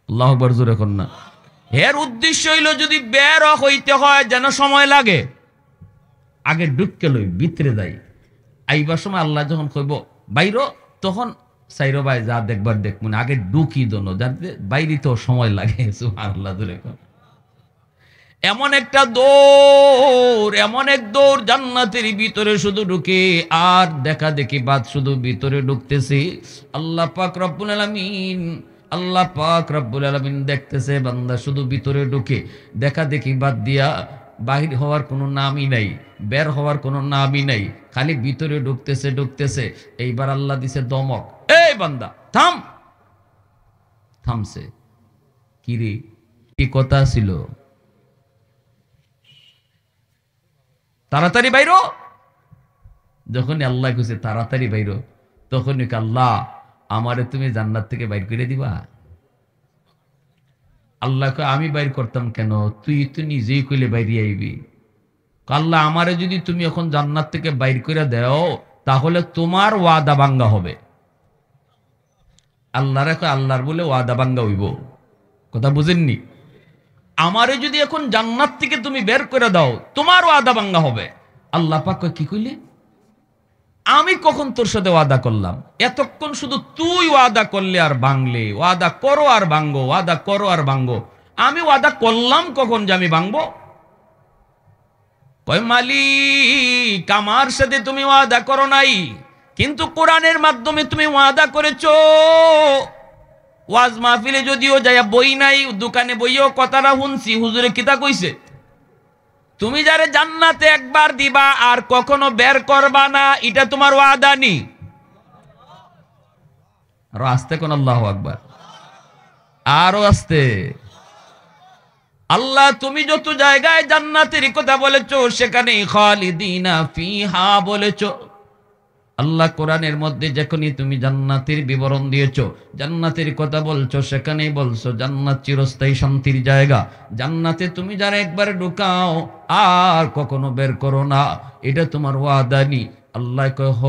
আল্লাহু আকবার জোরে কোন না। এর উদ্দেশ্য হইল যদি বের হইতে হয় যেন সময় লাগে, আগে ঢুকে লই ভিতরে যাই। আইবার সময় আল্লাহ যখন কইব বাইর, তখন সাইরো ভাই যা দেখবার দেখ, মানে আগে ঢুকি দোনো যাতে বাইরে তো সময় লাগে। সুবহানাল্লাহ জোরে কোন। এমন একটা দৌড়, এমন এক দৌড় জান্নাতের ভিতরে শুধু ঢুকে আর দেখা দেখি বাদ শুধু ভিতরে ঢুকতেছি। আল্লাহ পাক রব্বুল আলামিন, আল্লাহ পাক রব্বুল আলামিন দেখতেছে বান্দা শুধু ভিতরে ঢুকে দেখা দেখি বাদ দিয়া বাহির হওয়ার কোনো নামই নাই, বের হওয়ার কোনো নামই নাই, খালি ভিতরে ঢুকতেছে ঢুকতেছে। এইবার আল্লাহ দিছে দমক, এই বান্দা থাম। থামছে। কি রে, কি কথা ছিল? তাড়াতাড়ি বাইরো। যখন আল্লাহ কইছে তাড়াতাড়ি বাইরো, তখন আল্লাহ আমারে তুমি জান্নাত থেকে বাইর করে দিবা? আল্লাহ কয় আমি বাইর করতাম কেন, তুই তো নিজেই কইলে বাইরে আইবি। আল্লাহ আমারে যদি তুমি এখন জান্নাত থেকে বাইর করে দাও তাহলে তোমার ওয়াদা ভাঙ্গা হবে। আল্লাহরে কয় আল্লাহর বলে ওয়াদা ভাঙ্গা হইব? কথা বুঝেননি? আমারে যদি এখন জান্নাত থেকে তুমি বের করে দাও তোমার ওয়াদা ভাঙ্গা হবে। আল্লাহ পাক কয় কি কইলি? আমি কখন তোর সাথে ওয়াদা করলাম? এতক্ষণ শুধু তুই ওয়াদা করলে আর ভাঙলে, ওয়াদা করো আর ভাঙ্গো, ওয়াদা করো আর ভাঙ্গো। আমি ওয়াদা করলাম কখন যে আমি ভাঙবো? কয় মালিক আমার সাথে তুমি ওয়াদা করো নাই, কিন্তু কোরআনের মাধ্যমে তুমি ওয়াদা করেছো। ওয়াজ মাহফিলে যদিও যাইয়া বই নাই, দোকানে বইও কথাটা শুনছি, হুজুরে কিতা কইছে, তুমি যারে জান্নাতে একবার দিবা আর কখনো বের করবা না, এটা তোমার ওয়াদা নি। আরো আস্তে কোন আল্লাহু আকবার, আরো আস্তে। আল্লাহ তুমি যত জায়গায় জান্নাতের কথা বলেছো সেখানে খালিদিনা ফিহা বলেছো। আল্লাহ কোরআনের মধ্যে যখনই তুমি জান্নাতের বিবরণ দিয়েছো, জান্নাতের কথা বলছো, সেখানেই বলছো জান্নাত চিরস্থায়ী শান্তির জায়গা। জান্নাতে তুমি যারা একবার ঢুকাও আর কখনো বের করো না, এটা তোমার ওয়াদা নি। আল্লাহ কয় হ,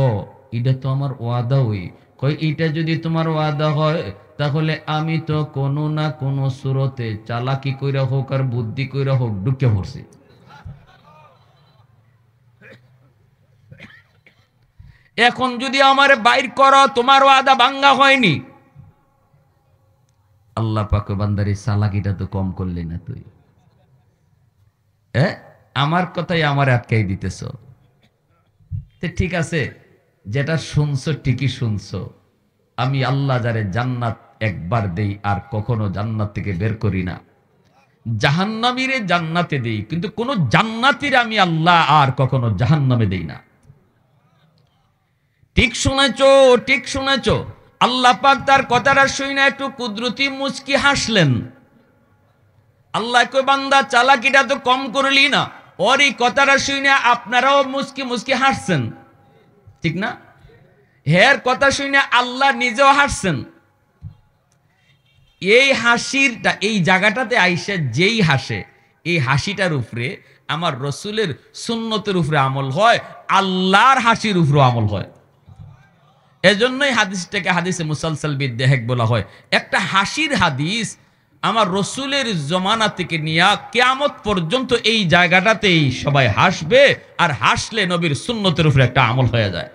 এটা তো আমার ওয়াদা। ওই কয় এটা যদি তোমার ওয়াদা হয় তাহলে আমি তো কোনো না কোনো সুরতে চালাকি কইরা হোক আর বুদ্ধি কইরা হোক ঢুকে পড়ছি। এখন যদি আমার বাইর করো তোমার ওয়াদা ভাঙ্গা হয়নি। আল্লাহ পাক বান্দারে চালাকিটা তো কম করলি না তুই? আমার কথাই আমার আটকাই দিতেছ। ঠিক আছে, যেটা শুনছো ঠিকই শুনছো। আমি আল্লাহ যারে জান্নাত একবার দেই আর কখনো জান্নাত থেকে বের করি না। জাহান্নামীরে জান্নাতে দেই, কিন্তু কোন জান্নাতীর আমি আল্লাহ আর কখনো জাহান্নামে দেই না। ঠিক শুনেছো, ঠিক শুনেছো। আল্লাহ পাক তার কথাটা শুনে একটু কুদরতি মুচকি হাসলেন। আল্লাহ কই বান্দা চালাকিটা তো কম করলি না। ওর এই কথাটা শুনে আপনারাও মুচকি মুচকি হাসছেন, ঠিক না? হের কথা শুনে আল্লাহ নিজেও হাসছেন। এই হাসিরটা, এই জায়গাটাতে আইসা যেই হাসে, এই হাসিটার উপরে আমার রসুলের সুন্নতের উপরে আমল হয়, আল্লাহর হাসির উপরে আমল হয়। এজন্যই হাদিসটাকে হাদিসে মুসালসাল বিদ্দেহেক বলা হয়। একটা হাসির হাদিস আমার রসুলের জমানা থেকে নিয়ে কিয়ামত পর্যন্ত এই জায়গাটাতেই সবাই হাসবে, আর হাসলে নবীর সুন্নতের উপরে একটা আমল হয়ে যায়।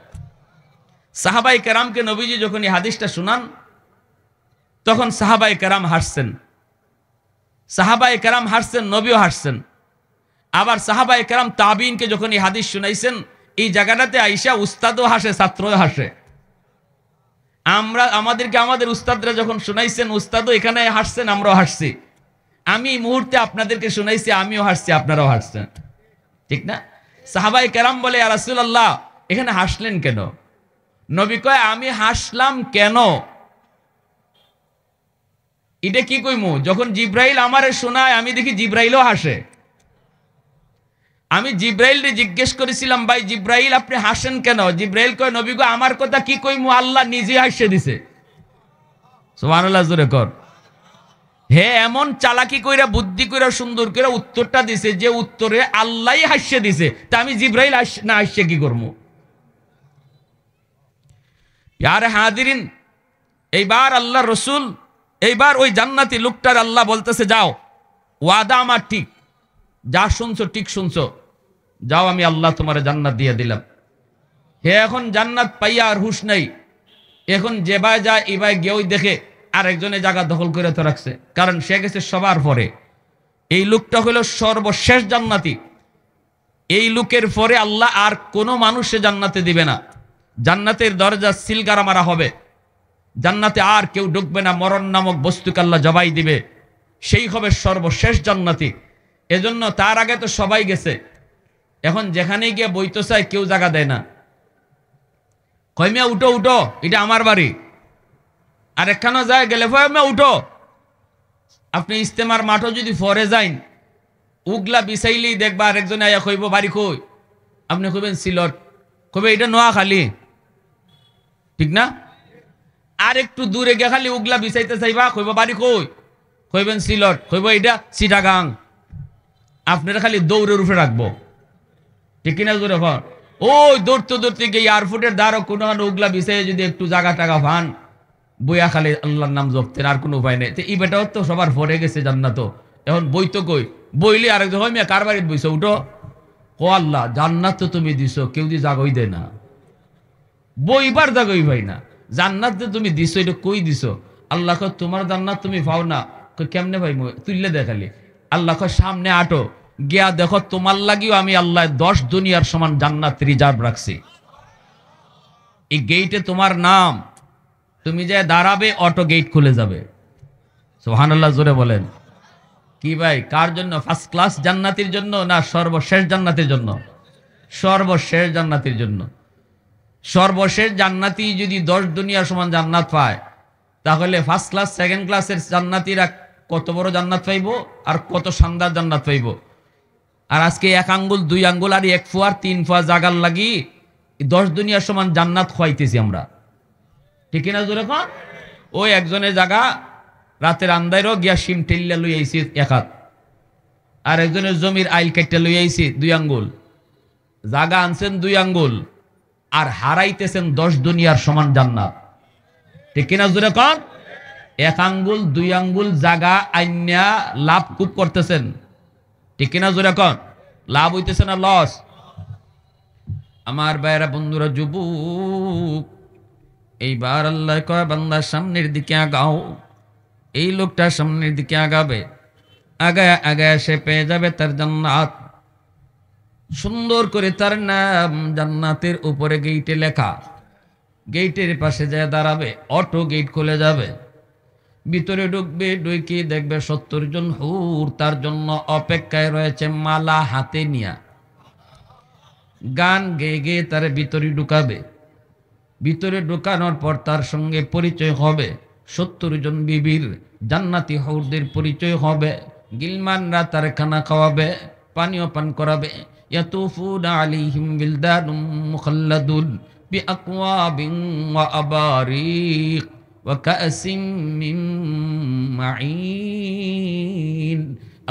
সাহাবাই কেরামকে নবীজি যখন এই হাদিসটা শুনান তখন সাহাবাই কেরাম হাসছেন, সাহাবাই কেরাম হাসছেন, নবীও হাসছেন। আবার সাহাবাই কেরাম তাবিনকে যখন এই হাদিস শুনাইছেন, এই জায়গাটাতে আইসা উস্তাদও হাসে, ছাত্রও হাসে। আমাদেরকে আমাদের উস্তাদরা যখন শুনাইছেন, উস্তাদও এখানে হাসছেন, আমরাও হাসছি। আমি এই মুহূর্তে আপনাদেরকে শুনাইছি, আমিও হাসছি, আপনারাও হাসছেন, ঠিক না? সাহাবাই কেরাম বলে ইয়া রাসূলুল্লাহ এখানে হাসলেন কেন? নবী কয় আমি হাসলাম কেন এটা কি কইমু? যখন জিব্রাইল আমারে শোনায় আমি দেখি জিব্রাইলও হাসে। আমি জিব্রাইলকে জিজ্ঞেস করেছিলাম, ভাই জিব্রাইল আপনি হাসেন কেন? জিব্রাইল কয় নবী গো আমার কথা কি কইমু, আল্লাহ নিজে হাসিয়ে দিছে। সুবহানাল্লাহ জোরে কর। হে এমন চালাকি কইরা বুদ্ধি কইরা সুন্দর করে উত্তরটা দিছে যে উত্তরে আল্লাহই হাসছে দিছে, তা আমি জিব্রাইল না হাসছে কি করবো? ইয়ার হাদিরিন, এইবার আল্লাহ রসুল, এইবার ওই জান্নাতি লোকটার আল্লাহ বলতেছে, যাও, ওয়াদা আমার ঠিক, যা শুনছো ঠিক শুনছো, যাও, আমি আল্লাহ তোমার জান্নাত দিয়ে দিলাম। হে এখন জান্নাত পাইয়া আর হুশ নাই, এখন যে ভাই যায় এই ভাই গিয়েও দেখে আরেকজনে জায়গা দখল করে তো রাখছে, কারণ সে গেছে সবার পরে। এই লোকটা হলো সর্বশেষ জান্নাতি। এই লোকের পরে আল্লাহ আর কোনো মানুষে জান্নাতে দিবে না। জান্নাতের দরজা সিলগারা মারা হবে, জান্নাতে আর কেউ ঢুকবে না, মরণ নামক বস্তুকে আল্লাহ জবাই দিবে, সেই হবে সর্বশেষ জান্নাতি। এজন্য তার আগে তো সবাই গেছে, এখন যেখানে গিয়ে বইতে চায় কেউ জায়গা দেয় না, কয় মিয়া উঠো উঠো, এটা আমার বাড়ি। আর একখানা যায় গেলে মিয়া উঠো। আপনি ইস্তেমার মাঠও যদি ফরে যাইন, উগলা বিছাইলেই দেখবা আরেকজনে আয়া কইব বাড়ি কই, আপনি কইবেন সিলট, কইবে এটা নোয়াখালী, ঠিক না? আর একটু দূরে গিয়ে খালি উগলা বিছাইতে চাইবা, কইব বাড়ি কই, কইবেন সিলট, কইব এটা চিটাগাং। আপনারা খালি দৌড়ের উপরে রাখবো, ঠিক কিনা? জোরে কর। ওই দৌড়তে দৌড়তে গিয়ে এয়ারপোর্টের দ্বারা কোনো উগলা বিছাই যদি একটু জায়গা টাকা পান, বইয়া খালি আল্লাহর নাম জপতেন, আর কোনো উপায় নেই। তো এই বেটাও তো সবার পরে গেছে জান্নাত, এখন বই তো কই, বইলে আরেকজন হয় মিয়া কার বাড়িতে বইছো, উঠো। ও আল্লাহ, জান্নাত তো তুমি দিছো, কেউ দিয়ে জাগই দেয় না, বইবার জাগই ভাই না, জান্নাত যে তুমি দিছো এটা কই দিছো? আল্লাহ কয় তোমার জান্নাত তুমি পাও না। কেমনে ভাই? তুললে দেখালি। আল্লাহ কয় সামনে আটো, গিয়া দেখো তোমার লাগিও আমি আল্লাহ 10 দুনিয়ার সমান জান্নাত রিজার্ভ রাখছি। এই গেইটে তোমার নাম, তুমি যে দাঁড়াবে অটো গেট খুলে যাবে। সুবহানাল্লাহ, জোরে বলেন। কি ভাই, কার জন্য? ফার্স্ট ক্লাস জান্নাতির জন্য না সর্বশেষ জান্নাতের জন্য? সর্বশেষ জান্নাতির জন্য। সর্বশেষ জান্নাতি যদি 10 দুনিয়ার সমান জান্নাত পায়, তাহলে ফার্স্ট ক্লাস সেকেন্ড ক্লাসের জান্নাতিরা কত বড় জান্নাত পাইব, আর কত শানদার জান্নাত পাইব। আর আজকে 1 আঙ্গুল 2 আঙ্গুল আর 1 ফুয়া 3 ফুয়া জাগার লাগি 10 দুনিয়ার সমান জান্নাত খাইতেছি আমরা, ঠিক না? জোরে কর। ওই একজনের জায়গা রাতের আন্দাইরও গিয়া শিম টেল্লা লই আইছি 1 হাত, আর একজনের জমির আইল কাইটা লই আইছি 2 আঙ্গুল, জায়গা আনছেন 2 আঙ্গুল, আর হারাইতেছেন 10 দুনিয়ার সমান জান্নাত, ঠিক কিনা? জোরে কর। 1 আঙ্গুল 2 আঙ্গুল জায়গা আইনা লাভ খুব করতেছেন, ঠিক কিনা? জোরে কর। লাভ হইতেছে না লস? আমার ভাইরা, বন্ধুরা, যুবক, এইবার আল্লাহ কয় বান্দা সামনের দিকে আগাও। এই লোকটা সামনের দিকে আগাবে, আগায় আগায় সে পেয়ে যাবে তার জান্নাত। সুন্দর করে তার নাম জান্নাতের উপরে গেইটে লেখা। গেইটের পাশে যায় দাঁড়াবে, অটো গেট খুলে যাবে, ভিতরে ঢুকবে, ঢুকে দেখবে 70 জন হুর তার জন্য অপেক্ষায় রয়েছে মালা হাতে নিয়া। গান গেয়ে গেয়ে তার ভিতরে ঢুকাবে। ভিতরে ঢুকানোর পর তার সঙ্গে পরিচয় হবে 70 জন বিবির, জান্নাতি হুরদের পরিচয় হবে। গিলমানরা তার খানা খাওয়াবে, পানীয় পান করাবে। ইয়াতুফুনা আলাইহিম বিলদানুম মুখাল্লাদুন বিআকওয়াবিন ওয়া আবারিক ওয়া কাসিম মিন মাঈন।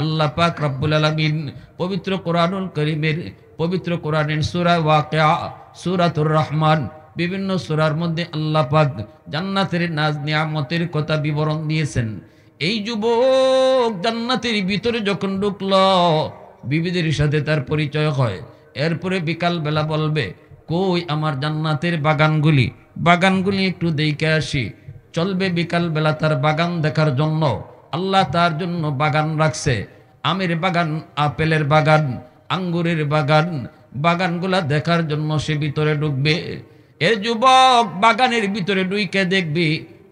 আল্লাহ পাক রব্বুল আলামিন পবিত্র কোরআনুল কারীমের, পবিত্র কোরআনের সূরা ওয়াকিয়া, সূরাতুর রহমান, বিভিন্ন সূরার মধ্যে আল্লাহ পাক জান্নাতের নাজ নিয়ামতের কথা বিবরণ দিয়েছেন। এই যুবক জান্নাতের ভিতরে যখন ঢুকলো, বিবিদের সাথে তার পরিচয় হয়। এরপরে বিকাল বেলা বলবে, কই আমার জান্নাতের বাগানগুলি একটু দেখে আসি। চলবে বিকাল বেলা তার বাগান দেখার জন্য। আল্লাহ তার জন্য বাগান রাখছে, আমের বাগান, আপেলের বাগান, আঙ্গুরের বাগান। বাগানগুলা দেখার জন্য সে ভিতরে ঢুকবে। এ যুবক বাগানের ভিতরে ঢুকে দেখবি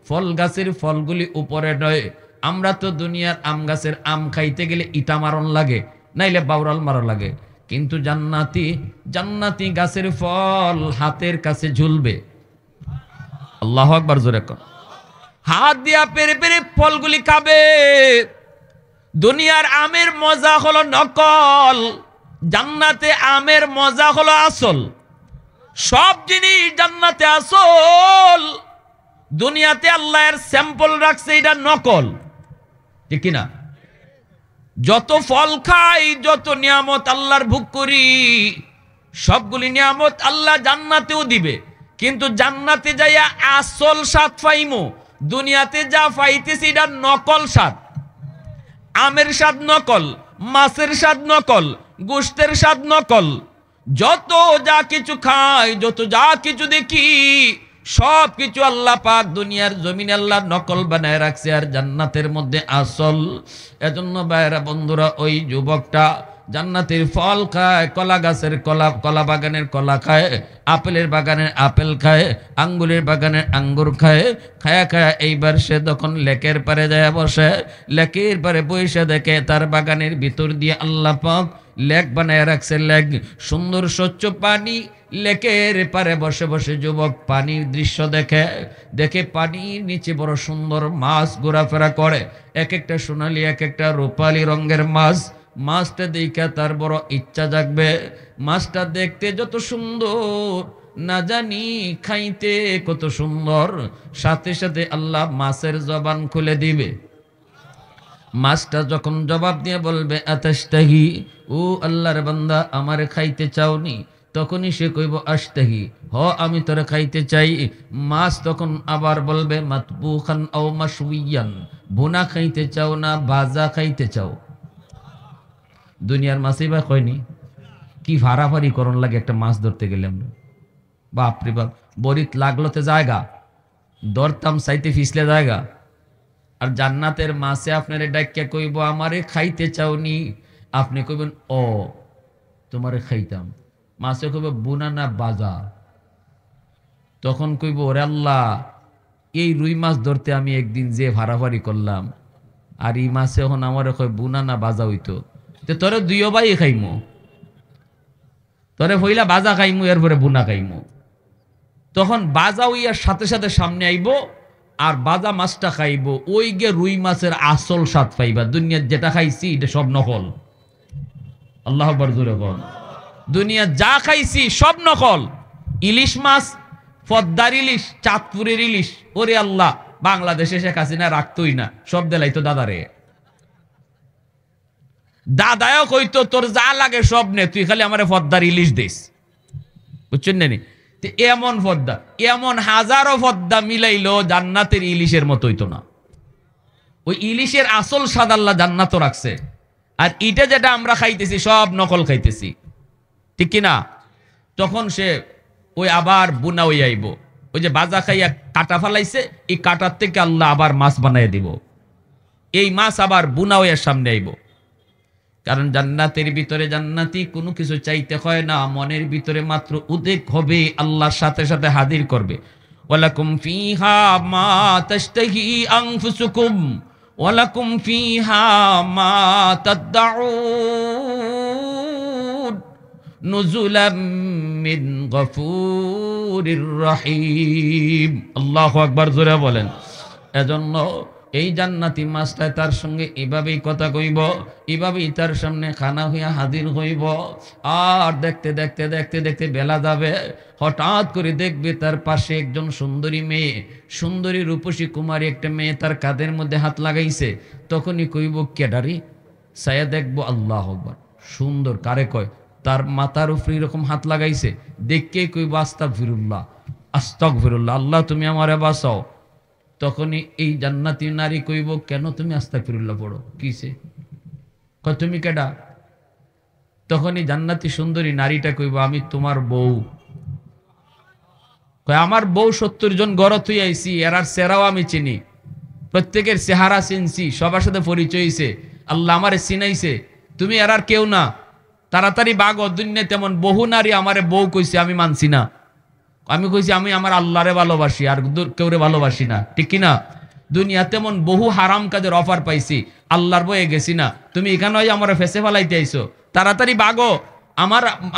ফল গাছের ফলগুলি উপরে নয়। আমরা তো দুনিয়ার আম গাছের আম খাইতে গেলে ইটা মারণ লাগে, নাইলে বাউরাল মারা লাগে, কিন্তু জান্নাতি গাছের ফল হাতের কাছে ঝুলবে। আল্লাহু আকবার, জোরে কর। হাত দিয়া পেরে পেরে ফলগুলি খাবে। দুনিয়ার আমের মজা হলো নকল, জান্নাতে আমের মজা হলো আসল। সব জিনিস জান্নাতে আসল, দুনিয়াতে আল্লাহর স্যাম্পল রাখছে, এটা নকল। ঠিক কিনা? যত ফল খাই, যত নিয়ামত আল্লাহর ভোগ করি, সবগুলি নিয়ামত আল্লাহ জান্নাতেও দিবে, কিন্তু জান্নাতে যাইয়া আসল স্বাদ পাইমো। দুনিয়াতে যা পাইতেছি এটা নকল স্বাদ। আমের স্বাদ নকল, মাছের স্বাদ নকল, গোশতের স্বাদ নকল। যত যা কিছু খাই, যত যা কিছু দেখি, সব কিছু আল্লাহ পাক দুনিয়ার জমিনে আল্লাহ নকল বানায় রাখছে, আর জান্নাতের মধ্যে আসল। এজন্য ভাইরা বন্ধুরা, ওই যুবকটা জান্নাতের ফল খায়, কলা গাছের কলা, কলা বাগানের কলা খায়, আপেলের বাগানের আপেল খায়, আঙ্গুরের বাগানের আঙ্গুর খায়, খায়া খায়া এইবার সে তখন লেকের পারে যায় বসে। লেকের পারে বসে দেখে তার বাগানের ভিতর দিয়ে আল্লাহ পাক লেক বানায় রাখছে। লেক, সুন্দর স্বচ্ছ পানি। লেকের পারে বসে বসে যুবক পানির দৃশ্য দেখে। দেখে পানির নিচে বড় সুন্দর মাছ ঘোরাফেরা করে, এক একটা সোনালী, এক একটা রূপালী রঙের মাছ। মাছটা দেখে তার বড় ইচ্ছা জাগবে। মাছটা দেখতে যত সুন্দর, না জানি খাইতে কত সুন্দর। সাথে সাথে আল্লাহ মাছের জবান খুলে দিবে। মাছটা যখন জবাব দিয়ে বলবে আতাশতাহি, ও আল্লাহর বান্দা, আমারে খাইতে চাওনি? তখনই সে কইব আশতাহি, হ আমি তোরে খাইতে চাই। মাছ তখন আবার বলবে মাতবুখান আও মাশউইয়ান, ভুনা খাইতে চাও না ভাজা খাইতে চাও? দুনিয়ার মাছই বা কয়নি, কি ভাড়াভাড়ি করণ লাগে একটা মাছ ধরতে গেলাম। বাপরে বাপ, বরিত লাগলোতে জায়গা, দরতাম চাইতে ফিসলে জায়গা। আর জান্নাতের মাছে আপনার ডাক্কা কইব আমারে খাইতে চাওনি? আপনি কইবেন ও তোমারে খাইতাম। মাছে কইব বুনা না বাজা? তখন কইব ওরে আল্লাহ, এই রুই মাছ ধরতে আমি একদিন যে ভাড়াভাড়ি করলাম, আর এই মাছে এখন আমারে কয় বুনা না বাজা হইতো, তো তোরে দুইও ভাই খাইমো। তোরে হইলা বাজা খাইমু, এরপরে বুনা খাইমু। তখন বাজা হইয়ার সাথে সাথে সামনে আইব, আর বাজা মাছটা খাইব। ওই গে রুই মাছের আসল স্বাদ পাইবা। দুনিয়ার যেটা খাইছি এটা সব নকল। আল্লাহ আকবার জোরে বল। দুনিয়া যা খাইছি সব নকল। ইলিশ মাছ, পদ্মার ইলিশ, চাঁদপুরের ইলিশ, ওরে আল্লাহ, বাংলাদেশে শেখ হাসিনা রাখতোই না, সব দেলাইতো দাদারে। দাদাও কইতো তোর যা লাগে সব নে, তুই খালি আমারে পদ্মার ইলিশ দিস। বুঝছেন না? এমন পদ্মা, এমন হাজারো পদ্মা মিলাইলো জান্নাতের ইলিশের মতো হইতো না। ওই ইলিশের আসল স্বাদ আল্লাহ জান্নাত রাখছে, আর এটা যেটা আমরা খাইতেছি সব নকল খাইতেছি, ঠিক কিনা? তখন সে ওই আবার বুনা হয়ে আইব। ওই যে বাজা খাইয়া কাটা ফালাইছে, এই কাটার থেকে আল্লাহ আবার মাছ বানাই দিব। এই মাছ আবার বুনা হইয়া সামনে আইব। কারণ জান্নাতের ভিতরে জান্নাতি কোনো কিছু চাইতে হয় না, মনের ভিতরে মাত্র উদ্বেগ হবে, আল্লাহর সাথে সাথে হাজির করবে। ওয়ালাকুম ফিহা মা তাশতাহি আনফুসুকুম ওয়ালাকুম ফিহা মা তাদউন নুজুলাম মিন গফুরির রহিম। আল্লাহু আকবার, জোরে বলেন। এজন্য এই জান্নাতি মাছটা তার সঙ্গে এভাবেই কথা কইব, এভাবেই তার সামনে খানা হইয়া হাজির হইব। আর দেখতে দেখতে দেখতে দেখতে বেলা যাবে, হঠাৎ করে দেখবে তার পাশে একজন সুন্দরী মেয়ে, সুন্দরী রূপসী কুমারী একটা মেয়ে তার কাঁধের মধ্যে হাত লাগাইছে। তখনই কইব কেডারি? সায়া দেখবো আল্লাহ আকবার, সুন্দর কারে কয়? তার মাথার উপরে এরকম হাত লাগাইছে, দেখকে কইব আস্তাগফিরুল্লাহ, আস্তাগফিরুল্লাহ, আল্লাহ তুমি আমারে বাঁচাও। তখনই এই জান্নাতি নারী কইব কেন তুমি আস্তাগফিরুল্লাহ পড়ো, কিসে? কয় তুমি কেডা? তখনই জান্নাতি সুন্দরী নারীটা কইব আমি তোমার বউ। কয় আমার বউ 70 জন গড় তুই আইছি, এরার চেহারাও আমি চিনি, প্রত্যেকের চেহারা চিনছি, সবার সাথে পরিচয় হইছে, আল্লাহ আমারে চিনাইছে, তুমি এরার কেউ না, তাড়াতাড়ি বাগ। দুনিয়া তেমন বহু নারী আমারে বউ কইছে, আমি মানছি না। আমি কইছি আমি আমার আল্লাহরে ভালোবাসি, আর কেউরে ভালোবাসি না, ঠিক কিনা? দুনিয়া তেমন বহু হারাম কাজের অফার পাইছি, আল্লাহর বয়ে গেছি না। তুমি এখানে আমার ফেসে ফেলাইতে আইছো, তাড়াতাড়ি বাগো।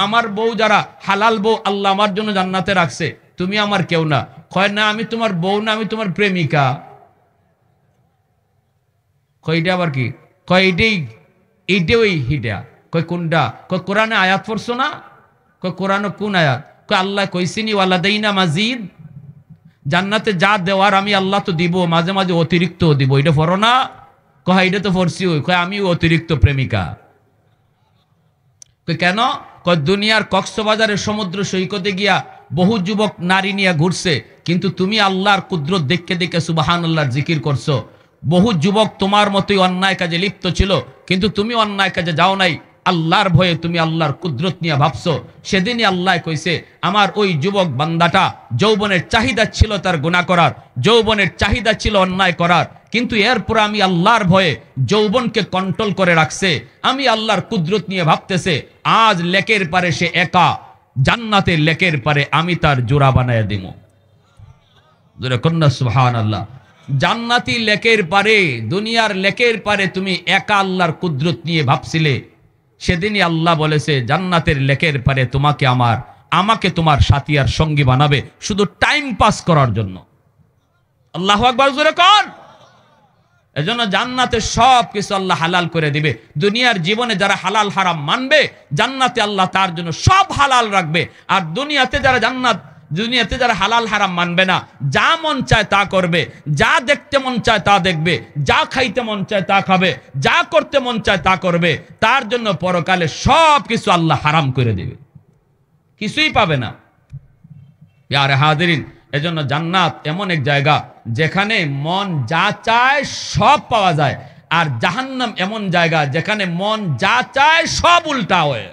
আমার বউ যারা হালাল বউ, আল্লাহ আমার জন্য জান্নাতে রাখছে, তুমি আমার কেউ না। কয় না আমি তোমার বউ না, আমি তোমার প্রেমিকা। কয় এটা আবার কি? কয় এইটাই ওই হিডা। কয় কোনটা? কয় কোরআনে আয়াত পড়ছো না? কয় কোরআনে কোন আয়াত? আল্লাহ কইছিনি ওয়ালাদাইনা মাজিদ, জান্নাতে যা দেওয়ার আমি আল্লাহ তো দিব, মাঝে মাঝে অতিরিক্ত দিব, এটা পড়ো না? কয় এটা তো ফরসি হই, কয় আমিও অতিরিক্ত প্রেমিকা। কেন? কয় দুনিয়ার কক্সবাজারের সমুদ্র সৈকতে গিয়া বহু যুবক নারী নিয়ে ঘুরছে, কিন্তু তুমি আল্লাহর কুদরত দেখে দেখে সুবহানাল্লাহর জিকির করছো। বহু যুবক তোমার মতোই অন্যায় কাজে লিপ্ত ছিল, কিন্তু তুমি অন্যায় কাজে যাও নাই, আল্লাহর ভয়ে তুমি আল্লাহর কুদরত নিয়ে ভাবছো। সেদিনই আল্লাহ কইছে আমার ওই যুবক বান্দাটা যৌবনের চাহিদা ছিল তার গুনাহ করার, যৌবনের চাহিদা ছিল অন্যায় করার, কিন্তু এরপর আমি আল্লাহর ভয়ে যৌবনকে কন্ট্রোল করে রাখছে, আমি আল্লাহর কুদরত নিয়ে ভাবতেছে। আজ লেকের পারে সে একা, জান্নাতের লেকের পারে আমি তার জোড়া বানায় দিব। জোরে কন্যা সুবহানাল্লাহ। জান্নাতি লেকের পারে, দুনিয়ার লেকের পারে তুমি একা আল্লাহর কুদরত নিয়ে ভাবছিলে, সেদিনই আল্লাহ বলেছে জান্নাতের লেকের পারে তোমাকে আমাকে তোমার সাথী আর সঙ্গী বানাবে, শুধু টাইম পাস করার জন্য। আল্লাহু আকবার জোরে কর। এজন্য জান্নাতে সব কিছু আল্লাহ হালাল করে দিবে। দুনিয়ার জীবনে যারা হালাল হারাম মানবে, জান্নাতে আল্লাহ তার জন্য সব হালাল রাখবে। আর দুনিয়াতে যারা হালাল হারাম মানবে না, যা মন চায় তা করবে, যা দেখতে মন চায় তা দেখবে, যা খাইতে মন চায় তা খাবে, যা করতে মন চায় তা করবে, তার জন্য পরকালে সব কিছু আল্লাহ হারাম করে দেবে, কিছুই পাবে না। ইয়ারে হাজিরিন, এজন্য জান্নাত এমন এক জায়গা যেখানে মন যা চায় সব পাওয়া যায়, আর জাহান্নাম এমন জায়গা যেখানে মন যা চায় সব উল্টা হয়।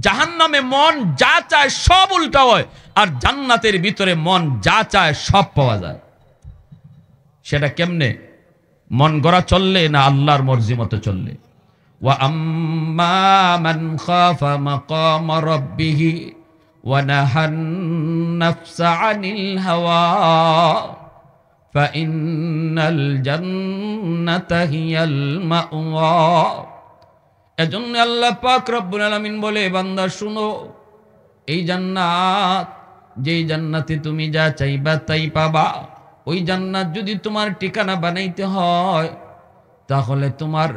জাহান্নামে মন যা চায় সব উল্টা হয়, আর জান্নাতের ভিতরে মন যা চায় সব পাওয়া যায়। সেটা কেমনে? মন গড়া চললে না আল্লাহর মর্জি মতো চললে। ওয়া আম্মা মান খাফা মাকাম রাব্বিহি ওয়া নাহান নাফসা আনিল হাওয়া ফাইন্নাল জান্নাতা হিয়াল মাওয়া। এজন্য আল্লাহ পাক রব্বুল আলামিন বলে, বান্দা শুনো, এই জান্নাত, যেই জান্নাতে তুমি যা চাইবা তাই পাবা, ওই জান্নাত যদি তোমার ঠিকানা বানাইতে হয়, তাহলে তোমার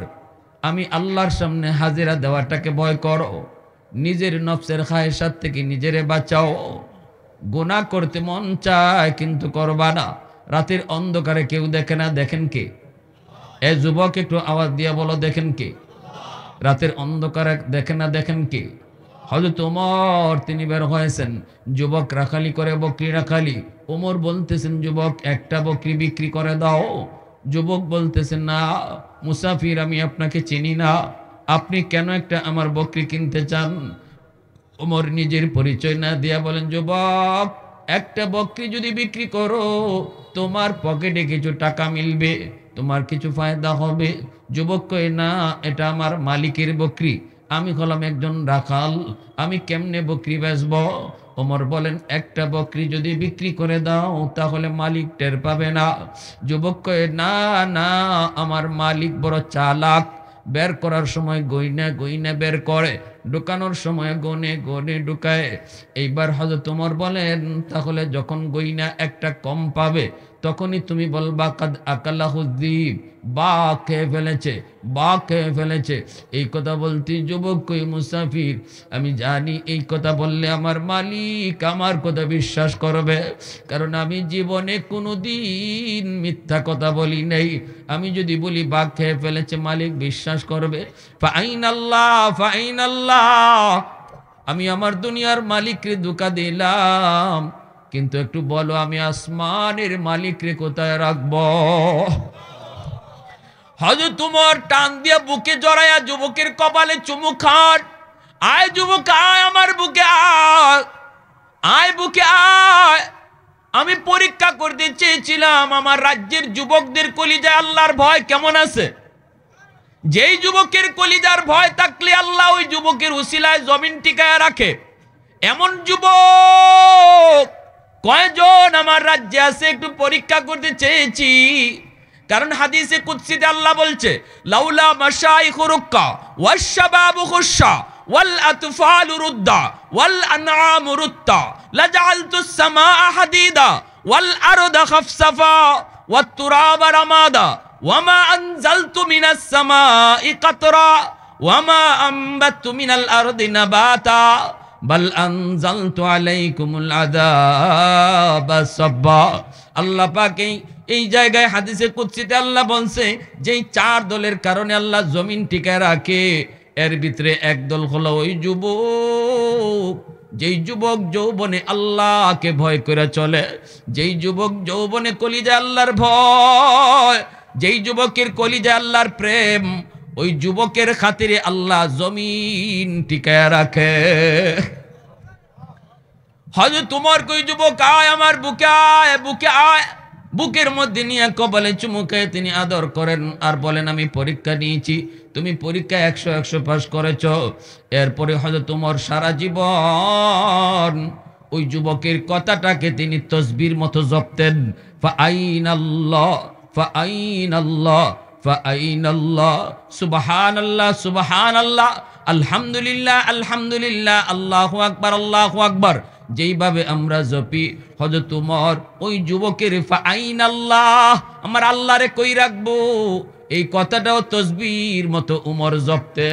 আমি আল্লাহর সামনে হাজিরা দেওয়াটাকে ভয় করো, নিজের নফসের খায়েশাত থেকে নিজেরে বাঁচাও। গুনাহ করতে মন চায় কিন্তু করবা না। রাতের অন্ধকারে কেউ দেখে না, দেখেন কে? এ যুবক একটু আওয়াজ দিয়া বলো, দেখেন কে? রাতের অন্ধকারে দেখেন না, দেখেন কে? হযরত ওমর তিনি বের হয়েছেন, যুবক রাখালি করে, বকরি রাখালি। ওমর বলতেছেন, যুবক একটা বকরি বিক্রি করে দাও। যুবক বলতেছেন, না মুসাফির, আমি আপনাকে চিনি না, আপনি কেন একটা আমার বকরি কিনতে চান? ওমর নিজের পরিচয় না দিয়া বলেন, যুবক একটা বকরি যদি বিক্রি করো, তোমার পকেটে কিছু টাকা মিলবে, তোমার কিছু ফায়দা হবে। যুবক কয়, না এটা আমার মালিকের বকরি, আমি হলাম একজন রাখাল, আমি কেমনে বকরি বেচব? ওমর বলেন, একটা বকরি যদি বিক্রি করে দাও তাহলে মালিক টের পাবে না। যুবক কয়, না না, আমার মালিক বড় চালাক, বের করার সময় গইনা গইনা বের করে, ঢুকানোর সময় গনে গনে ঢুকায়। এইবার হযরত ওমর বলেন, তাহলে যখন গইনা একটা কম পাবে তখনই তুমি বলবা কাদ আকালাহু যিব, বা খেয়ে ফেলেছে, বা খেয়ে ফেলেছে। এই কথা বলতে যুবক কই, মুসাফির আমি জানি এই কথা বললে আমার মালিক আমার কথা বিশ্বাস করবে, কারণ আমি জীবনে কোনোদিন মিথ্যা কথা বলি নাই। আমি যদি বলি বাঘ খেয়ে ফেলেছে, মালিক বিশ্বাস করবে। ফাইনাল্লাহ ফাইনাল্লাহ, আমি আমার দুনিয়ার মালিককে ধোঁকা দিলাম, কিন্তু একটু বলো আমি আসমানের মালিকরে কোথায় রাখবো? হযরত ওমর টান দিয়া বুকে জড়াইয়া যুবকের কপালে চুমু খান। আয় যুবক আয়, আমার বুকে আয়, আয় বুকে আয়। আমি পরীক্ষা করতে চেয়েছিলাম আমার রাজ্যের যুবকদের কলিজায় আল্লাহর ভয় কেমন আছে। যেই যুবকের কলিজার ভয় থাকলে আল্লাহ ওই যুবকের উসিলায় জমিন টিকায় রাখে। এমন যুবক কয়জন আমার রাজ্যে আছে একটু পরীক্ষা করতে চেয়েছি। কারণ হাদিসে কুদসিতে আল্লাহ বলছে, লাউলা মাশাইখু রুক্কা ওয়াশ শাবাবু খুশা ওয়াল আতফালু রুদ্দা ওয়াল আনআমু রুত্তা লাজআলতুস সামাআ হাদিদা ওয়াল আরদা খাফসাফা ওয়াত তুরাবা রামাদা ওয়ামা আনজালতু মিনাস সামাই কাতরা ওয়ামা আনবাতু মিনাল আরদি নাবাতা বাল আনজালতু আলাইকুমুল আযাবা সাব্বা। আল্লাহ পাক এই জায়গায় হাদিসে কুদসিতে আল্লাহ বলছে যেই 4 দলের কারণে আল্লাহ জমিন টিকায় রাখে, এর ভিতরে একদল হলো ওই যুবক, যেই যুবক যৌবনে আল্লাহকে ভয় করে চলে, যেই যুবক যৌবনে কলিজা আল্লাহর ভয়, যেই যুবকের কলিজা আল্লাহর প্রেম, ওই যুবকের খাতিরে আল্লাহ জমিন টিকায় রাখে। হযরত উমর কই যুবক আয় আমার বুকে আয়, বুকে আয়, বুকের মধ্যে নিয়ে কপালে চুমুকে তিনি আদর করেন আর বলেন আমি পরীক্ষা নিয়েছি, তুমি পরীক্ষায় 100 পাস করেছ। এরপরে হযরত উমর সারা জীবন ওই যুবকের কথাটাকে তিনি তসবির মতো জপতেন। ফাআইনাল্লাহ ফাআইনাল্লাহ ফাআইনাল্লাহ, সুবহানাল্লাহ সুবহানাল্লাহ, আলহামদুলিল্লাহ আলহামদুলিল্লাহ, আল্লাহু আকবার আল্লাহু আকবার। যেইভাবে আমরা জপি হযরত উমর ওই যুবকের ফাআইনাল্লাহ, আমার আল্লাহরে কই রাখবো, এই কথাটাও তসবির মতো উমর জপতে।